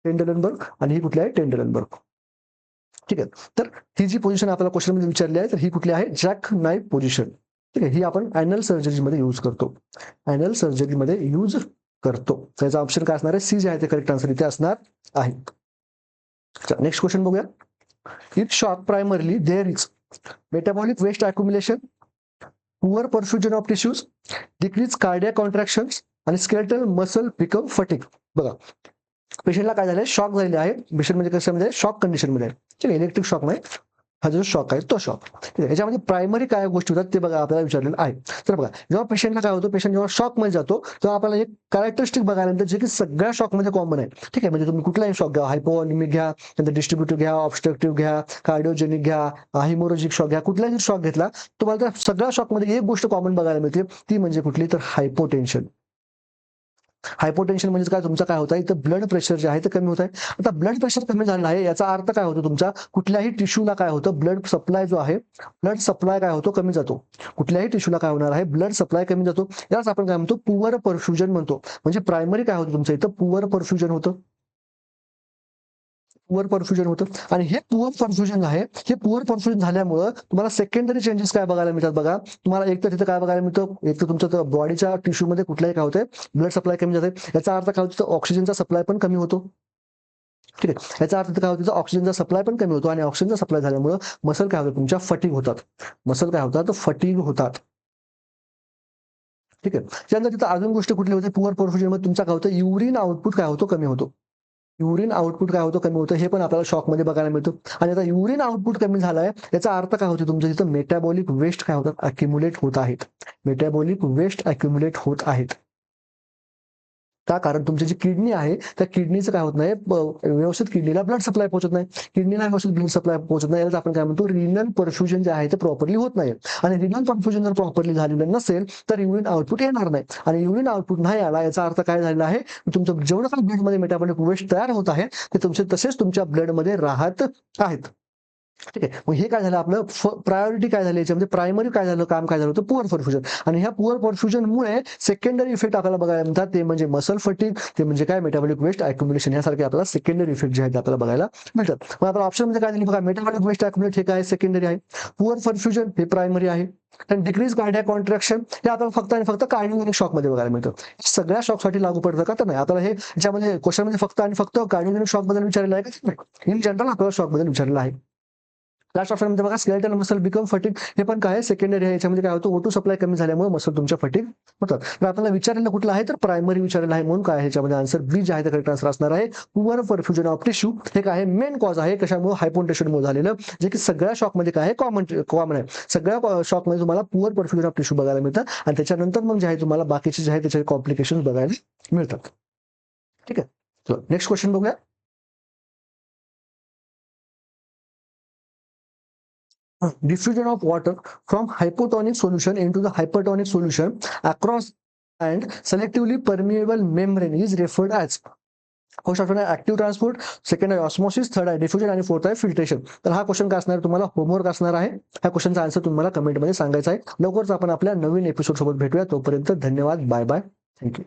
टेंडरनबर्ग आणि ही कुठली आहे? टेंडरनबर्ग. ठीक आहे. तर ही जी पोझिशन आपल्याला क्वेश्चन मध्ये विचारली आहे तर ही कुठली आहे? Jack knife position. ठीक आहे. ही आपण अॅनल सर्जरीमध्ये यूज करतो. अॅनल सर्जरीमध्ये यूज करतो. त्याचा ऑप्शन काय असणार आहे? सी जे आहे ते करेक्ट आन्सर इथे असणार आहे. नेक्स्ट क्वेश्चन बघूया. If shock primarily there is metabolic waste accumulation, poor perfusion of tissues, decrease cardiac contractions आणि स्केलेटल मसल बिकम फटिग. बघा पेशंटला काय झालंय? शॉक झालेले आहे. पेशंट म्हणजे कसं म्हणजे शॉक कंडिशन मध्ये आहे. ठीक आहे. इलेक्ट्रिक शॉक नाही, हा जो शॉक आहे तो शॉक. ठीक आहे. याच्यामध्ये प्रायमरी काय गोष्टी होतात ते बघा आपल्याला विचारलेलं आहे. तर बघा जेव्हा पेशंटला काय होतं? पेशंट जेव्हा शॉक मध्ये जातो तेव्हा आपल्याला एक कॅरेक्टरिस्टिक बघायला मिळतं जे की सगळ्या शॉक मध्ये कॉमन आहे. ठीक आहे. म्हणजे तुम्ही कुठलाही शॉक घ्या, हायपोव्हॉलेमिक घ्या, नंतर डिस्ट्रीब्युटिव्ह घ्या, ऑब्स्ट्रक्टिव्ह घ्या, कार्डिओजेनिक घ्या, हिमोरेजिक शॉक घ्या, कुठलाही शॉक घेतला तुम्हाला त्या सगळ्या शॉक मध्ये एक गोष्ट कॉमन बघायला मिळते. ती म्हणजे कुठली? तर हायपोटेन्शन. हायपोटेन्शन म्हणजे काय? तुमचा काय होत आहे? इथं ब्लड प्रेशर जे आहे ते कमी होत आहे. आता ब्लड प्रेशर कमी झालं आहे याचा अर्थ काय होतो? तुमच्या कुठल्याही टिश्यूला काय होतं? ब्लड सप्लाय जो आहे, ब्लड सप्लाय काय होतो? कमी जातो. कुठल्याही टिश्यूला काय होणार आहे? ब्लड सप्लाय कमी जातो. यालाच आपण काय म्हणतो? पुअर परफ्युजन म्हणतो. म्हणजे प्रायमरी काय होतं तुमचं इथं? पुअर परफ्युजन होतं. पुअर परफ्युजन होतं आणि हे पुअर परफ्युजन आहे. हे पुअर परफ्युजन झाल्यामुळं तुम्हाला सेकंडरी चेंजेस काय बघायला मिळतात? बघा तुम्हाला एक तर तिथं काय बघायला मिळतं? एक तर तुमच्या बॉडीच्या टिश्यूमध्ये कुठल्याही काय होतंय? ब्लड सप्लाय कमी जाते. याचा अर्थ काय होतो? ऑक्सिजनचा सप्लाय पण कमी होतो. ठीक आहे. याचा अर्थ काय होतो? ऑक्सिजनचा सप्लाय पण कमी होतो आणि ऑक्सिजनचा सप्लाय झाल्यामुळं मसल काय होतं? तुमच्या फटीग होतात. मसल काय होतात? फटीग होतात. ठीक आहे. त्यानंतर तिथं अजून गोष्ट कुठली होते? पुअर परफ्युजन मध्ये तुमचा काय होतं? युरिन आउटपुट काय होतो? कमी होतो. युरिन आउटपुट काय होतं? कमी होतं. हे पण आपल्याला शॉकमध्ये बघायला मिळतं. आणि आता युरिन आउटपुट कमी झालाय याचा अर्थ काय होतो? तुमच्या तिथं मेटाबॉलिक वेस्ट काय होतात? अक्युम्युलेट होत आहेत. मेटाबॉलिक वेस्ट अक्युम्युलेट होत आहेत. का? कारण तुमची जी किडनी आहे त्या किडनीचं काय होत नाही? व्यवस्थित किडनीला ब्लड सप्लाय पोहोचत नाही. किडनीला व्यवस्थित ब्लड सप्लाय पोहोचत नाही. याला आपण काय म्हणतो? रिनल परफ्युजन जे आहे ते प्रॉपरली होत नाही. आणि रिनल परफ्युजन जर प्रॉपरली झालेलं नसेल तर युरिन आउटपुट येणार नाही. आणि युरिन आउटपुट नाही आला याचा अर्थ काय झालेला आहे? तुमचं जेवढं काही ब्लडमध्ये मेटाबॉलिक वेस्ट तयार होत आहे ते तुमचे तसेच तुमच्या ब्लडमध्ये राहत आहेत. ठीक आहे. मग हे काय झालं आपलं? प्रायोरिटी काय झाली याच्यामध्ये? प्रायमरी काय झालं? काम काय झालं होतं? पुअर परफ्युजन. आणि ह्या पुअर परफ्युजनमुळे सेकंडरी इफेक्ट आपल्याला बघायला मिळतात. ते म्हणजे मसल फटीग, ते म्हणजे काय? मेटाबॉलिक वेस्ट अक्युम्युलेशन यासारखे आपल्याला सेकंडरी इफेक्ट जे आहेत आपल्याला बघायला मिळतात. मग आपल्या ऑप्शन मध्ये काय दिली बघा? मेटाबॉलिक वेस्ट अक्युम्युलेट हे काय? सेकंडरी आहे. पुअर परफ्युजन हे प्रायमरी आहे. आणि डिक्रीज कार्डियक कॉन्ट्रॅक्शन हे आपल्याला फक्त आणि फक्त कार्डिओजेनिक शॉक मध्ये बघायला मिळतं. सगळ्या शॉकसाठी लागू पडतं का? तर नाही. आपल्याला हे याच्यामध्ये क्वेश्चन मध्ये फक्त आणि फक्त कार्डिओजेनिक शॉक बद्दल विचारलेलं आहे का? नाही. इन जनरल आपल्याला शॉक बद्दल विचारलेलं आहे. लास्ट ऑप्शन मध्ये बघा स्केलेटल मसल बिकम फटीग. हे पण काय? सेकंडरी आहे. याच्यामध्ये काय होतं? O2 सप्लाय कमी झाल्यामुळे मसल तुमच्या फटीग होतात. तर आपल्याला विचारलेलं कुठलं आहे? तर प्रायमरी विचारलेलं आहे. म्हणून काय ह्याच्यामध्ये आन्सर बी जे आहे ते करेक्ट आन्सर असणार आहे. पुअर परफ्युजन ऑफ टिश्यू हे काय आहे? मेन कॉज आहे. कशामुळे? हायपोटेन्शनमुळे झालेलं, जे की सगळ्या शॉकमध्ये काय आहे? कॉमन आहे. सगळ्या शॉकमध्ये तुम्हाला पुअर परफ्युजन ऑफ टिश्यू बघायला मिळतात आणि त्याच्यानंतर मग जे आहे तुम्हाला बाकीचे जे आहे त्याचे कॉम्प्लिकेशन बघायला मिळतात. ठीक आहे. नेक्स्ट क्वेश्चन बघूया. Diffusion of water from hypotonic solution into the hypertonic solution across and selectively permeable membrane is referred as. First option आहे ऍक्टिव्ह ट्रान्सपोर्ट, सेकंड आहे ऑस्मोसिस, थर्ड आहे डिफ्युजन आणि फोर्थ आहे फिल्ट्रेशन. तर हा क्वेश्चन काय असणार? तुम्हाला होमवर्क असणार आहे. ह्या क्वेश्चनचा आन्सर तुम्हाला कमेंटमध्ये सांगायचा आहे. लवकरच आपण आपल्या नवीन एपिसोड सोबत भेटूया. तोपर्यंत धन्यवाद. Bye bye. थँक्यू.